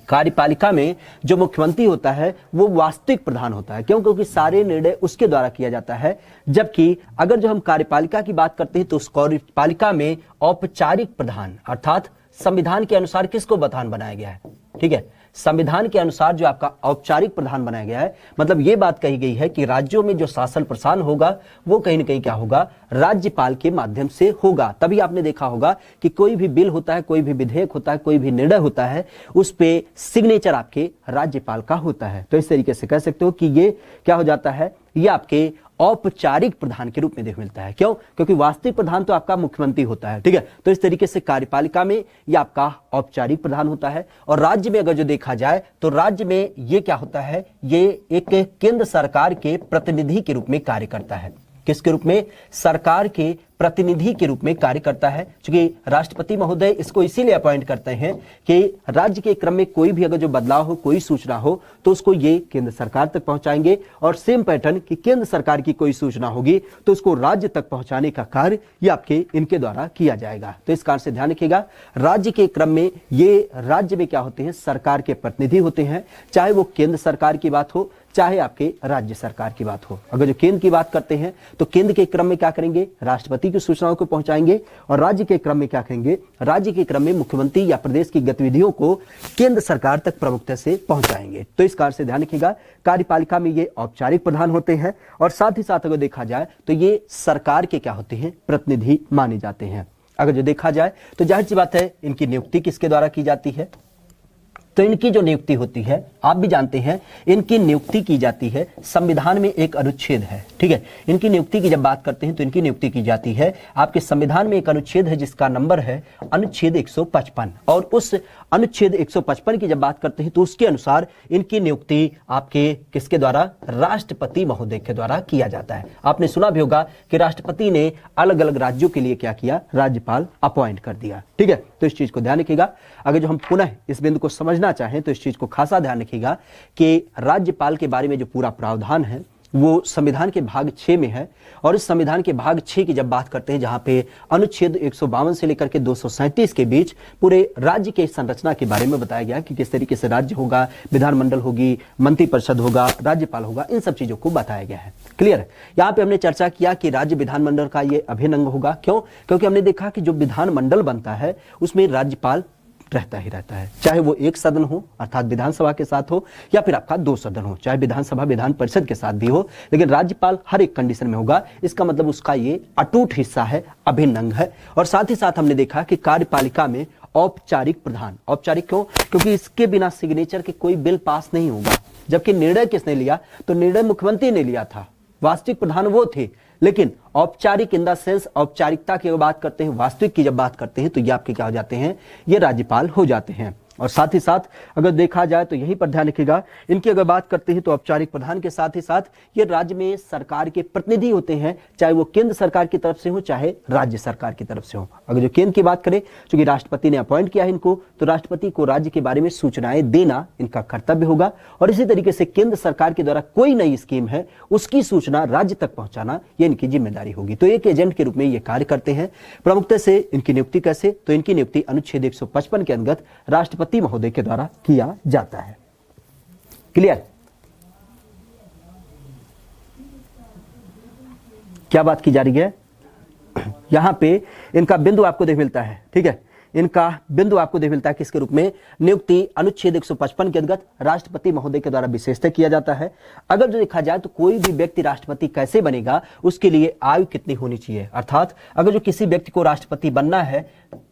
Speaker 1: कार्यपालिका में जो मुख्यमंत्री होता है वो वास्तविक प्रधान होता है। क्यों? क्योंकि सारे निर्णय उसके द्वारा किया जाता है। जबकि अगर जो हम कार्यपालिका की बात करते हैं तो उस कार्यपालिका में औपचारिक प्रधान अर्थात संविधान के अनुसार किसको प्रधान बनाया गया है, ठीक है, संविधान के अनुसार जो आपका औपचारिक प्रधान बनाया गया है, मतलब ये बात कही गई है कि राज्यों में जो शासन प्रशासन होगा वो कहीं ना कहीं क्या होगा, राज्यपाल के माध्यम से होगा। तभी आपने देखा होगा कि कोई भी बिल होता है, कोई भी विधेयक होता है, कोई भी निर्णय होता है, उस पे सिग्नेचर आपके राज्यपाल का होता है। तो इस तरीके से कह सकते हो कि ये क्या हो जाता है, ये आपके औपचारिक प्रधान के रूप में देख मिलता है। क्यों? क्योंकि वास्तविक प्रधान तो आपका मुख्यमंत्री होता है, ठीक है। तो इस तरीके से कार्यपालिका में ये आपका औपचारिक प्रधान होता है। और राज्य में अगर जो देखा जाए तो राज्य में ये क्या होता है, ये एक केंद्र सरकार के प्रतिनिधि के रूप में कार्य करता है। किसके रूप में? सरकार के प्रतिनिधि के रूप में कार्य करता है। क्योंकि राष्ट्रपति महोदय इसको इसीलिए अपॉइंट करते हैं कि राज्य के क्रम में कोई भी अगर जो बदलाव हो, कोई सूचना हो तो उसको ये केंद्र सरकार तक पहुंचाएंगे। और सेम पैटर्न कि केंद्र सरकार की कोई सूचना होगी तो उसको राज्य तक पहुंचाने का कार्य ये आपके इनके द्वारा किया जाएगा। तो इस कारण से ध्यान रखिएगा, राज्य के क्रम में ये राज्य में क्या होते हैं, सरकार के प्रतिनिधि होते हैं, चाहे वो केंद्र सरकार की बात हो चाहे आपके राज्य सरकार की बात हो। अगर जो केंद्र की बात करते हैं तो केंद्र के क्रम में क्या करेंगे, राष्ट्रपति की सूचनाओं को पहुंचाएंगे। और राज्य के क्रम में क्या करेंगे, राज्य के क्रम में मुख्यमंत्री या प्रदेश की गतिविधियों को केंद्र सरकार तक प्रमुखता से पहुंचाएंगे। तो इस कारण से ध्यान रखिएगा, कार्यपालिका में ये औपचारिक प्रधान होते हैं और साथ ही साथ अगर देखा जाए तो ये सरकार के क्या होते हैं, प्रतिनिधि माने जाते हैं। अगर जो देखा जाए तो जाहिर सी बात है इनकी नियुक्ति किसके द्वारा की जाती है, तो इनकी जो नियुक्ति होती है आप भी जानते हैं, इनकी नियुक्ति की जाती है, संविधान में एक अनुच्छेद है, ठीक है। इनकी नियुक्ति की जब बात करते हैं तो इनकी नियुक्ति की जाती है, आपके संविधान में एक अनुच्छेद है जिसका नंबर है अनुच्छेद 155। और उस अनुच्छेद 155 की जब बात करते हैं तो उसके अनुसार इनकी नियुक्ति आपके किसके द्वारा, राष्ट्रपति महोदय के द्वारा किया जाता है। आपने सुना भी होगा कि राष्ट्रपति ने अलग अलग राज्यों के लिए क्या किया, राज्यपाल अपॉइंट कर दिया, ठीक है। तो इस चीज को ध्यान रखिएगा। अगर जो हम पुनः इस बिंदु को समझना चाहें तो इस चीज को खासा ध्यान रखिएगा कि राज्यपाल के बारे में जो पूरा प्रावधान है वो संविधान के भाग 6 में है। और इस संविधान के भाग 6 की जब बात करते हैं, जहां पे अनुच्छेद 152 से लेकर के 237 के बीच पूरे राज्य के संरचना के बारे में बताया गया कि किस तरीके से राज्य होगा, विधानमंडल होगी, मंत्रिपरिषद होगा, राज्यपाल होगा, इन सब चीजों को बताया गया है। क्लियर है। यहाँ पे हमने चर्चा किया कि राज्य विधानमंडल का ये अभिन्न अंग होगा। क्यों? क्योंकि हमने देखा कि जो विधानमंडल बनता है उसमें राज्यपाल रहता ही रहता है, चाहे वो एक सदन हो अर्थात विधानसभा के साथ हो या फिर आपका 2 सदन हो, चाहे विधानसभा विधान परिषद के साथ भी हो, लेकिन राज्यपाल हर एक कंडीशन में होगा। इसका मतलब उसका ये अटूट हिस्सा है, अभिन्न अंग है। और साथ ही साथ हमने देखा कि कार्यपालिका में औपचारिक प्रधान, औपचारिक क्यों? क्योंकि इसके बिना सिग्नेचर के कोई बिल पास नहीं होगा। जबकि निर्णय किसने लिया, तो निर्णय मुख्यमंत्री ने लिया था, वास्तविक प्रधान वो थे। लेकिन औपचारिक इन द सेंस, औपचारिकता की बात करते हैं, वास्तविक की जब बात करते हैं तो ये आपके क्या हो जाते हैं, ये राज्यपाल हो जाते हैं। और साथ ही साथ अगर देखा जाए तो यहीं पर ध्यान रखिएगा, इनकी अगर बात करते हैं तो औपचारिक प्रधान के साथ ही साथ ये राज्य में सरकार के प्रतिनिधि होते हैं, चाहे वो केंद्र सरकार की तरफ से हो चाहे राज्य सरकार की तरफ से हो। अगर जो केंद्र की बात करें, चूंकि राष्ट्रपति ने अपॉइंट किया है इनको, तो राष्ट्रपति को राज्य के बारे में सूचनाएं देना इनका कर्तव्य होगा। और इसी तरीके से केंद्र सरकार के द्वारा कोई नई स्कीम है उसकी सूचना राज्य तक पहुंचाना ये इनकी जिम्मेदारी होगी। तो एक एजेंट के रूप में ये कार्य करते हैं। प्रमुखता से इनकी नियुक्ति कैसे, तो इनकी नियुक्ति अनुच्छेद 155 के अंतर्गत राष्ट्रपति महोदय के द्वारा किया जाता है। क्लियर? क्या बात की जा रही है? यहां पे इनका बिंदु आपको देख मिलता है, ठीक है, इनका बिंदु आपको देख मिलता है किसके रूप में, नियुक्ति अनुच्छेद 155 के अंतर्गत राष्ट्रपति महोदय के द्वारा विशेषतः किया जाता है। अगर जो देखा जाए तो कोई भी व्यक्ति राष्ट्रपति कैसे बनेगा, उसके लिए आयु कितनी होनी चाहिए, अर्थात अगर जो किसी व्यक्ति को राष्ट्रपति बनना है,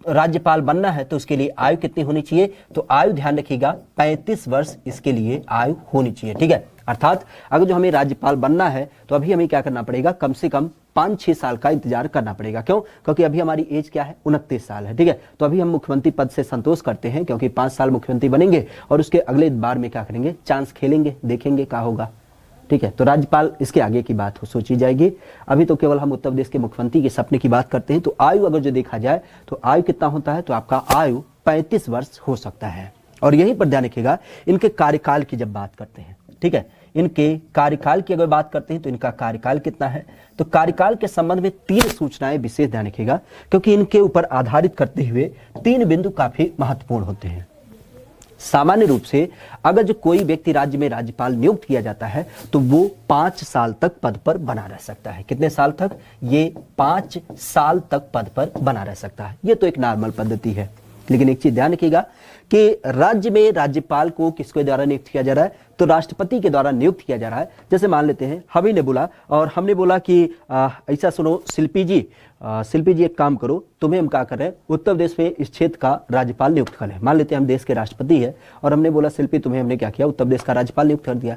Speaker 1: राज्यपाल बनना है, तो उसके लिए आयु कितनी होनी चाहिए, तो आयु ध्यान रखिएगा 35 वर्ष इसके लिए आयु होनी चाहिए, ठीक है। अर्थात अगर जो हमें राज्यपाल बनना है तो अभी हमें क्या करना पड़ेगा, कम से कम 5-6 साल का इंतजार करना पड़ेगा। क्यों? क्योंकि अभी हमारी एज क्या है, 29 साल है, ठीक है। तो अभी हम मुख्यमंत्री पद से संतोष करते हैं, क्योंकि 5 साल मुख्यमंत्री बनेंगे और उसके अगले बार में क्या करेंगे, चांस खेलेंगे, देखेंगे क्या होगा, ठीक है। तो राज्यपाल इसके आगे की बात सोची जाएगी। अभी तो केवल हम उत्तर प्रदेश के मुख्यमंत्री के सपने की बात करते हैं। तो आयु अगर जो देखा जाए तो आयु कितना होता है, तो आपका आयु 35 वर्ष हो सकता है। और यहीं पर ध्यान रखिएगा, इनके कार्यकाल की जब बात करते हैं, ठीक है, इनके कार्यकाल की अगर बात करते हैं तो इनका कार्यकाल कितना है, तो कार्यकाल के संबंध में 3 सूचनाएं विशेष ध्यान रखिएगा, क्योंकि इनके ऊपर आधारित करते हुए 3 बिंदु काफी महत्वपूर्ण होते हैं। सामान्य रूप से अगर जो कोई व्यक्ति राज्य में राज्यपाल नियुक्त किया जाता है तो वो 5 साल तक पद पर बना रह सकता है। कितने साल तक? ये 5 साल तक पद पर बना रह सकता है। ये तो एक नॉर्मल पद्धति है। लेकिन एक चीज ध्यान रखिएगा कि राज्य में राज्यपाल को किसके द्वारा नियुक्त किया जा रहा है, तो राष्ट्रपति के द्वारा नियुक्त किया जा रहा है। जैसे मान लेते हैं हम ही ने बोला और हमने बोला कि ऐसा सुनो शिल्पी जी एक काम करो, तुम्हें हम क्या कर रहे हैं, उत्तर प्रदेश में इस क्षेत्र का राज्यपाल नियुक्त कर लें। मान लेते हैं हम देश के राष्ट्रपति है और हमने बोला शिल्पी तुम्हें हमने क्या किया, उत्तर प्रदेश का राज्यपाल नियुक्त कर दिया।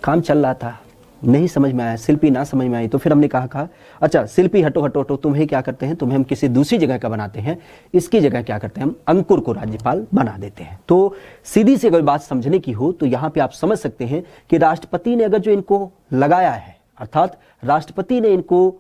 Speaker 1: काम चल रहा था, नहीं समझ में आया, शिल्पी ना समझ में आई, तो फिर हमने कहा अच्छा शिल्पी हटो हटो हटो, तुम्हें क्या करते हैं, तुम्हें हम किसी दूसरी जगह का बनाते हैं, इसकी जगह क्या करते हैं, हम अंकुर को राज्यपाल बना देते हैं। तो सीधी सी अगर बात समझने की हो तो यहाँ पे आप समझ सकते हैं कि राष्ट्रपति ने अगर जो इनको लगाया है, अर्थात राष्ट्रपति ने इनको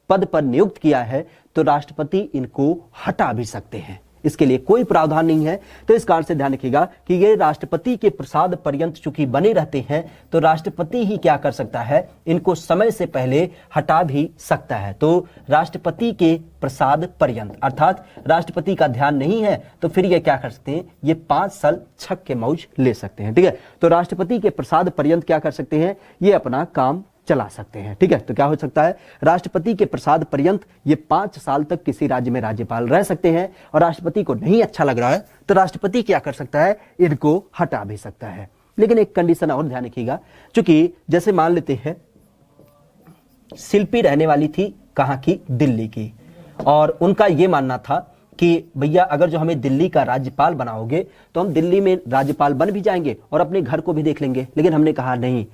Speaker 1: पद पर नियुक्त किया है, तो राष्ट्रपति इनको हटा भी सकते हैं, इसके लिए कोई प्रावधान नहीं है। तो इस कारण से ध्यान रखिएगा कि ये राष्ट्रपति के प्रसाद पर्यंत चूंकि बने रहते हैं, तो राष्ट्रपति ही क्या कर सकता है, इनको समय से पहले हटा भी सकता है। तो राष्ट्रपति के प्रसाद पर्यंत, अर्थात राष्ट्रपति का ध्यान नहीं है तो फिर ये क्या कर सकते हैं, ये 5 साल छक के मौज ले सकते हैं, ठीक है। तो राष्ट्रपति के प्रसाद पर्यंत क्या कर सकते हैं, ये अपना काम चला सकते हैं, ठीक है। तो क्या हो सकता है, राष्ट्रपति के प्रसाद पर्यंत ये 5 साल तक किसी राज्य में राज्यपाल रह सकते हैं, और राष्ट्रपति को नहीं अच्छा लग रहा है तो राष्ट्रपति क्या कर सकता है, इनको हटा भी सकता है। लेकिन एक कंडीशन और ध्यान रखिएगा, क्योंकि जैसे मान लेते हैं शिल्पी रहने वाली थी कहां की, दिल्ली की, और उनका यह मानना था कि भैया अगर जो हमें दिल्ली का राज्यपाल बनाओगे तो हम दिल्ली में राज्यपाल बन भी जाएंगे और अपने घर को भी देख लेंगे। लेकिन हमने कहा नहीं,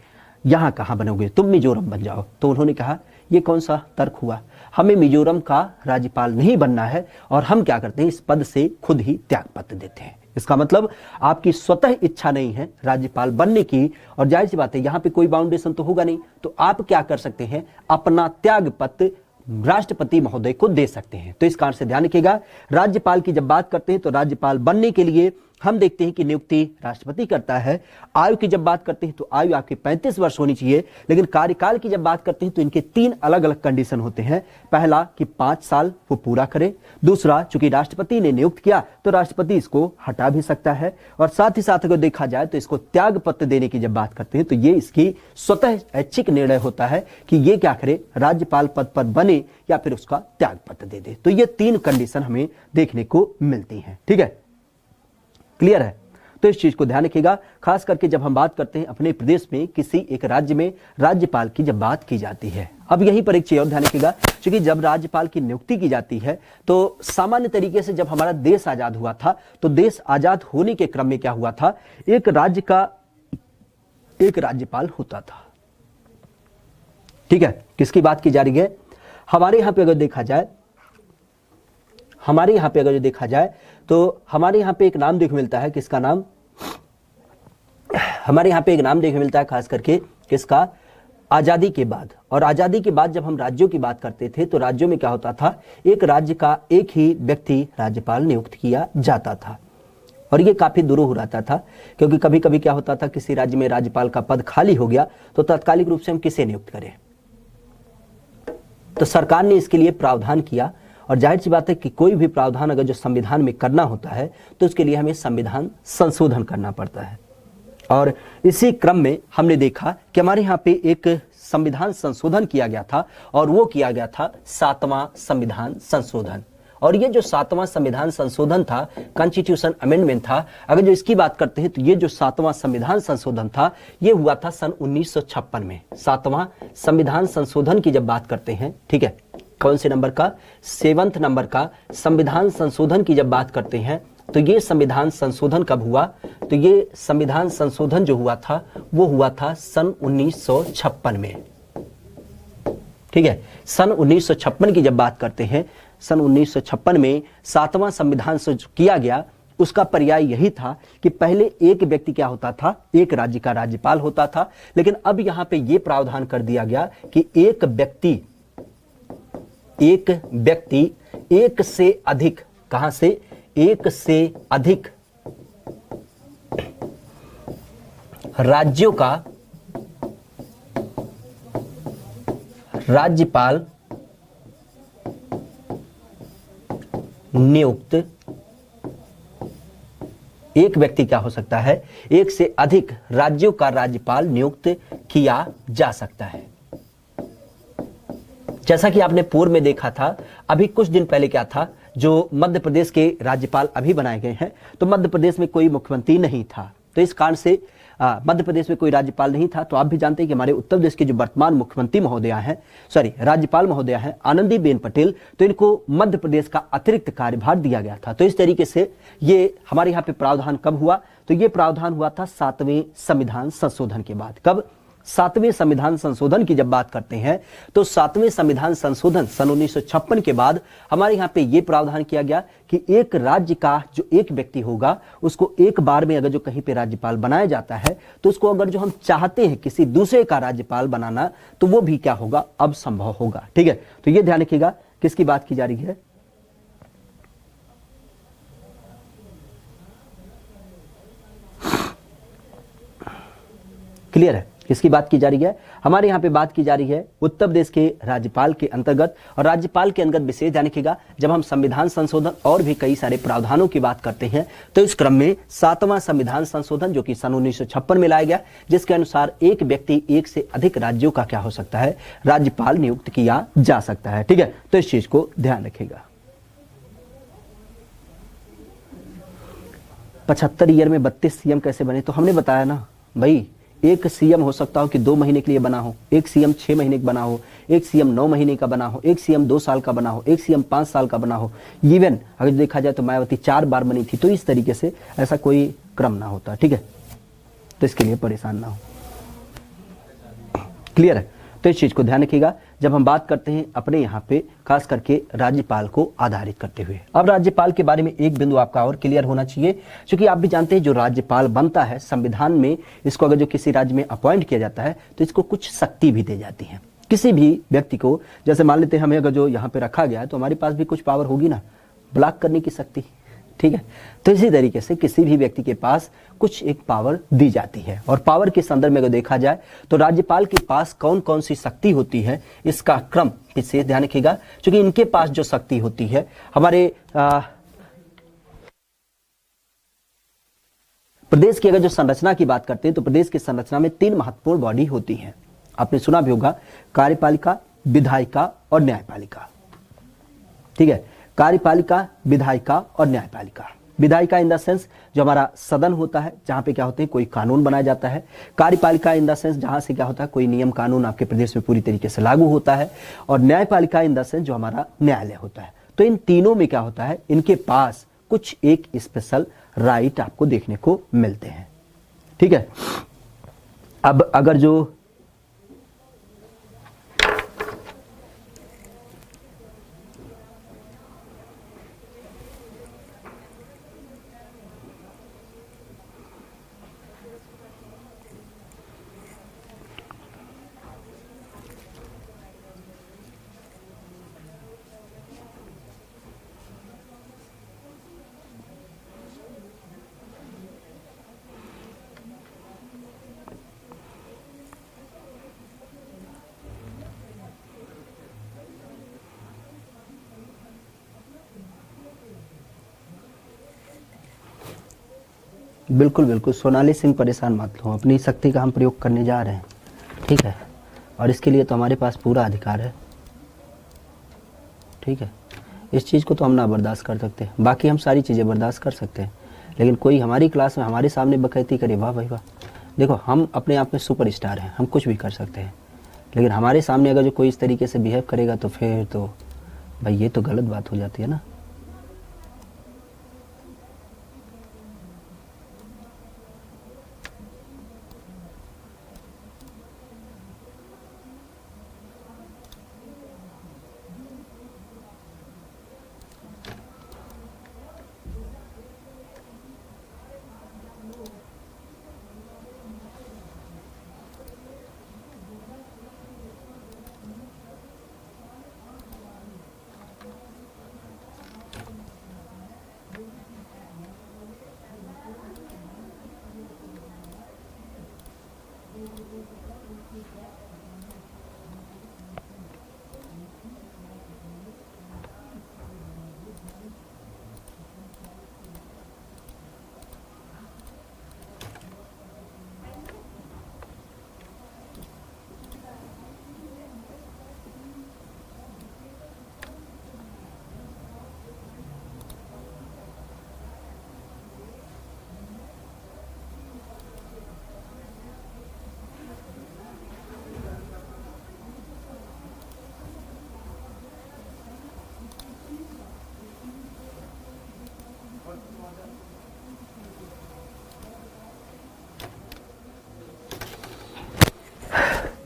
Speaker 1: यहां कहां बनोगे, तुम मिजोरम बन जाओ। तो उन्होंने कहा यह कौन सा तर्क हुआ, हमें मिजोरम का राज्यपाल नहीं बनना है और हम क्या करते हैं, इस पद से खुद ही त्यागपत्र देते हैं। इसका मतलब आपकी स्वतः इच्छा नहीं है राज्यपाल बनने की, और जाहिर सी बात है यहां पे कोई बाउंडेशन तो होगा नहीं, तो आप क्या कर सकते हैं, अपना त्यागपत्र राष्ट्रपति महोदय को दे सकते हैं। तो इस कारण से ध्यान रखिएगा, राज्यपाल की जब बात करते हैं तो राज्यपाल बनने के लिए हम देखते हैं कि नियुक्ति राष्ट्रपति करता है। आयु की जब बात करते हैं तो आयु आपकी 35 वर्ष होनी चाहिए। लेकिन कार्यकाल की जब बात करते हैं तो इनके 3 अलग अलग कंडीशन होते हैं। पहला कि 5 साल वो पूरा करे, दूसरा चूंकि राष्ट्रपति ने नियुक्त किया तो राष्ट्रपति इसको हटा भी सकता है, और साथ ही साथ अगर देखा जाए तो इसको त्याग पत्र देने की जब बात करते हैं तो ये इसकी स्वतः ऐच्छिक निर्णय होता है कि ये क्या करे, राज्यपाल पद पर बने या फिर उसका त्याग पत्र दे दे। तो ये 3 कंडीशन हमें देखने को मिलती हैं, ठीक है, क्लियर है। तो इस चीज को ध्यान रखिएगा, खास करके जब हम बात करते हैं अपने प्रदेश में किसी एक राज्य में राज्यपाल की जब बात की जाती है। अब यहीं पर एक चीज और ध्यान रखिएगा, क्योंकि जब राज्यपाल की नियुक्ति की जाती है तो सामान्य तरीके से जब हमारा देश आजाद हुआ था तो देश आजाद होने के क्रम में क्या हुआ था, एक राज्य का एक राज्यपाल होता था, ठीक है। किसकी बात की जा रही है, हमारे यहां पे अगर देखा जाए तो हमारे यहाँ पे एक नाम देखने मिलता है, किसका नाम, हमारे यहाँ पे एक नाम देखने मिलता है खास करके किसका, आजादी के बाद। और आजादी के बाद जब हम राज्यों की बात करते थे तो राज्यों में क्या होता था, एक राज्य का एक ही व्यक्ति राज्यपाल नियुक्त किया जाता था। और ये काफी दुरूह रहता था, क्योंकि कभी कभी क्या होता था, किसी राज्य में राज्यपाल का पद खाली हो गया तो तात्कालिक रूप से हम किसे नियुक्त करें। तो सरकार ने इसके लिए प्रावधान किया, और जाहिर सी बात है कि कोई भी प्रावधान अगर जो संविधान में करना होता है तो उसके लिए हमें संविधान संशोधन करना पड़ता है। और इसी क्रम में हमने देखा कि हमारे यहाँ पे एक संविधान संशोधन किया गया था, और वो किया गया था 7वां संविधान संशोधन। और ये जो 7वां संविधान संशोधन था, कॉन्स्टिट्यूशन अमेंडमेंट था, अगर जो इसकी बात करते हैं तो ये जो 7वां संविधान संशोधन था ये हुआ था सन 1956 में। 7वां संविधान संशोधन की जब बात करते हैं, ठीक है, कौन से नंबर का, 7वें नंबर का संविधान संशोधन की जब बात करते हैं तो ये संविधान संशोधन कब हुआ, तो ये संविधान संशोधन जो हुआ था वो हुआ था सन 1956 में। ठीक है, सन 1956 की जब बात करते हैं, सन 1956 में 7वां संविधान से जो किया गया उसका पर्याय यही था कि पहले एक व्यक्ति क्या होता था, एक राज्य का राज्यपाल होता था, लेकिन अब यहां पे ये प्रावधान कर दिया गया कि एक व्यक्ति एक से अधिक, कहां से, एक से अधिक राज्यों का राज्यपाल नियुक्त, एक व्यक्ति क्या हो सकता है, एक से अधिक राज्यों का राज्यपाल नियुक्त किया जा सकता है। जैसा कि आपने पूर्व में देखा था, अभी कुछ दिन पहले क्या था, जो मध्य प्रदेश के राज्यपाल अभी बनाए गए हैं, तो मध्य प्रदेश में कोई मुख्यमंत्री नहीं था, तो इस कारण से मध्य प्रदेश में कोई राज्यपाल नहीं था। तो आप भी जानते हैं कि हमारे उत्तर प्रदेश के जो वर्तमान मुख्यमंत्री महोदया हैं, राज्यपाल महोदया हैं आनंदीबेन पटेल, तो इनको मध्य प्रदेश का अतिरिक्त कार्यभार दिया गया था। तो इस तरीके से ये हमारे यहाँ पे प्रावधान कब हुआ, तो ये प्रावधान हुआ था 7वें संविधान संशोधन के बाद। कब, 7वें संविधान संशोधन की जब बात करते हैं तो 7वें संविधान संशोधन सन 1956 के बाद हमारे यहाँ पे ये प्रावधान किया गया कि एक राज्य का जो एक व्यक्ति होगा उसको एक बार में अगर जो कहीं पे राज्यपाल बनाया जाता है तो उसको अगर जो हम चाहते हैं किसी दूसरे का राज्यपाल बनाना तो वो भी क्या होगा, अब संभव होगा। ठीक है, तो ये ध्यान रखिएगा किसकी बात की जा रही है, क्लियर है, किसकी बात की जा रही है, हमारे यहाँ पे बात की जा रही है उत्तर प्रदेश के राज्यपाल के अंतर्गत। और राज्यपाल के अंतर्गत विशेष ध्यान रखिएगा, जब हम संविधान संशोधन और भी कई सारे प्रावधानों की बात करते हैं तो इस क्रम में 7वां संविधान संशोधन जो कि सन 1956 में लाया गया, जिसके अनुसार एक व्यक्ति एक से अधिक राज्यों का क्या हो सकता है, राज्यपाल नियुक्त किया जा सकता है। ठीक है, तो इस चीज को ध्यान रखिएगा। 75 ईयर में 32 सीएम कैसे बने, तो हमने बताया ना भाई, एक सीएम हो सकता हो कि 2 महीने के लिए बना हो, एक सीएम 6 महीने का बना हो, एक सीएम 9 महीने का बना हो, एक सीएम 2 साल का बना हो, एक सीएम 5 साल का बना हो। इवन अगर देखा जाए तो मायावती 4 बार बनी थी, तो इस तरीके से ऐसा कोई क्रम ना होता। ठीक है, तो इसके लिए परेशान ना हो, क्लियर है। तो इस चीज को ध्यान रखिएगा जब हम बात करते हैं अपने यहाँ पे खास करके राज्यपाल को आधारित करते हुए। अब राज्यपाल के बारे में एक बिंदु आपका और क्लियर होना चाहिए, क्योंकि आप भी जानते हैं जो राज्यपाल बनता है संविधान में, इसको अगर जो किसी राज्य में अपॉइंट किया जाता है तो इसको कुछ शक्ति भी दी जाती है। किसी भी व्यक्ति को, जैसे मान लेते हैं हमें अगर जो यहाँ पे रखा गया है तो हमारे पास भी कुछ पावर होगी ना, ब्लॉक करने की शक्ति। ठीक है, तो इसी तरीके से किसी भी व्यक्ति के पास कुछ एक पावर दी जाती है। और पावर के संदर्भ में अगर देखा जाए तो राज्यपाल के पास कौन कौन सी शक्ति होती है, इसका क्रम विशेष ध्यान रखिएगा, क्योंकि इनके पास जो शक्ति होती है, हमारे प्रदेश की अगर जो संरचना की बात करते हैं तो प्रदेश की संरचना में 3 महत्वपूर्ण बॉडी होती हैं। आपने सुना भी होगा, कार्यपालिका, विधायिका और न्यायपालिका। ठीक है, कार्यपालिका, विधायिका और न्यायपालिका। विधायिका इन द सेंस जो हमारा सदन होता है, जहां पे क्या होते हैं, कोई कानून बनाया जाता है। कार्यपालिका इन द सेंस जहां से क्या होता है, कोई नियम कानून आपके प्रदेश में पूरी तरीके से लागू होता है। और न्यायपालिका इन द सेंस जो हमारा न्यायालय होता है। तो इन तीनों में क्या होता है, इनके पास कुछ एक स्पेशल राइट आपको देखने को मिलते हैं। ठीक है, अब अगर जो बिल्कुल बिल्कुल सोनाली सिंह, परेशान मत लो, अपनी शक्ति का हम प्रयोग करने जा रहे हैं, ठीक है। और इसके लिए तो हमारे पास पूरा अधिकार है, ठीक है। इस चीज़ को तो हम ना बर्दाश्त कर सकते, बाकी हम सारी चीज़ें बर्दाश्त कर सकते हैं, लेकिन कोई हमारी क्लास में हमारे सामने बकैती करे, वाह भाई वाह। देखो हम अपने आप में सुपर स्टार हैं, हम कुछ भी कर सकते हैं, लेकिन हमारे सामने अगर जो कोई इस तरीके से बिहेव करेगा तो फिर तो भाई ये तो गलत बात हो जाती है ना।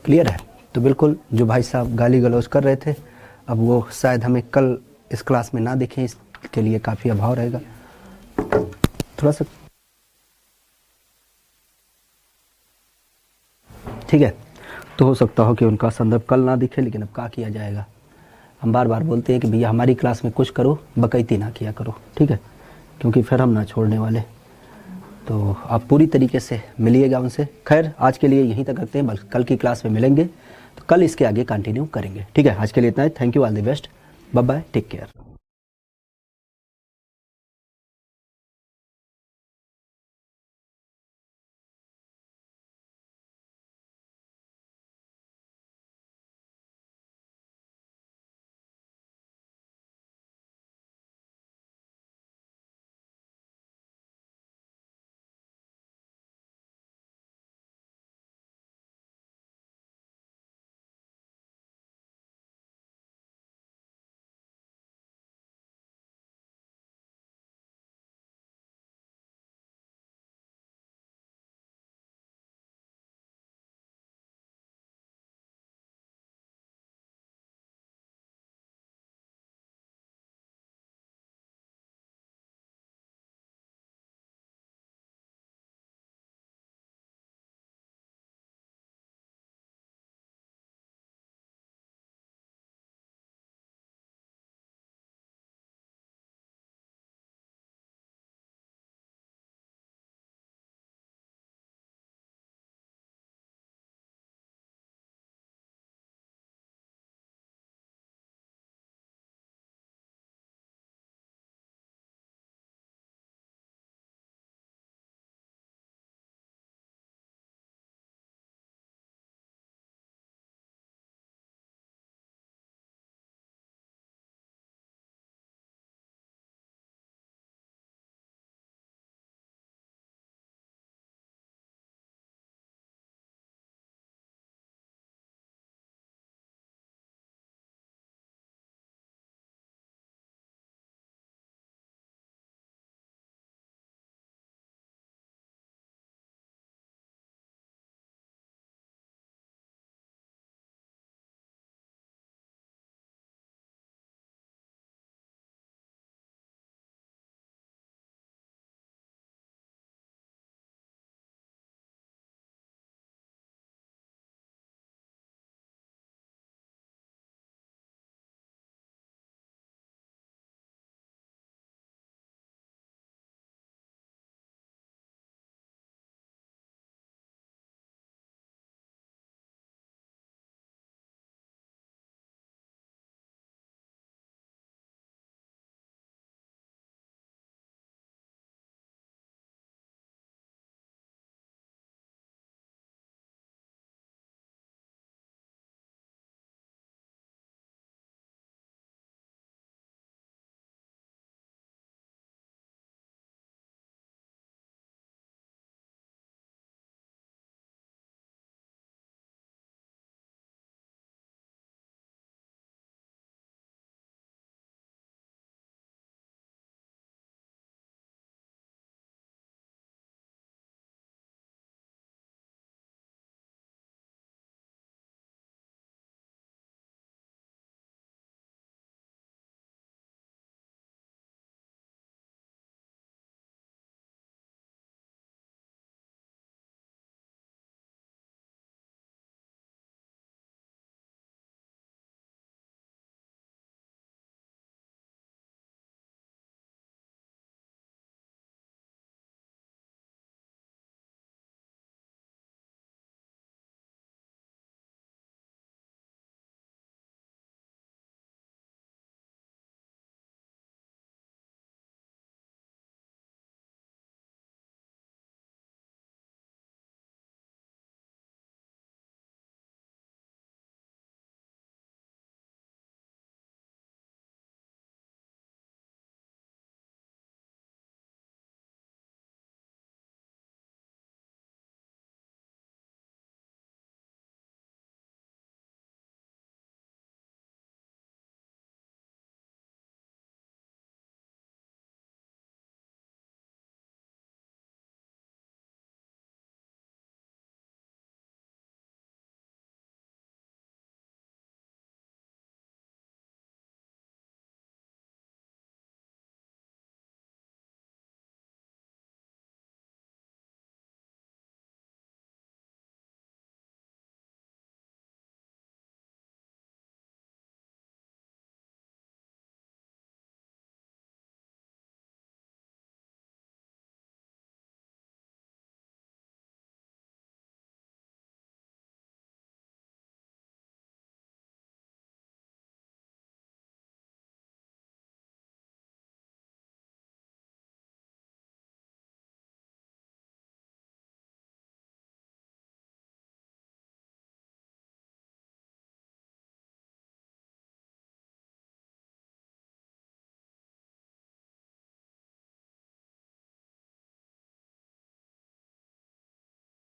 Speaker 1: क्लियर है। तो बिल्कुल जो भाई साहब गाली गलौज कर रहे थे, अब वो शायद हमें कल इस क्लास में ना देखें, इसके लिए काफ़ी अभाव रहेगा थोड़ा सा, ठीक है। तो हो सकता हो कि उनका संदर्भ कल ना दिखे, लेकिन अब क्या किया जाएगा। हम बार बार बोलते हैं कि भैया हमारी क्लास में कुछ करो, बकैती ना किया करो, ठीक है, क्योंकि फिर हम ना छोड़ने वाले। तो आप पूरी तरीके से मिलिएगा उनसे। खैर आज के लिए यहीं तक रखते हैं, बल्कि कल की क्लास में मिलेंगे तो कल इसके आगे कंटिन्यू करेंगे, ठीक है। आज के लिए इतना ही, thank you, all the best, bye bye, take care.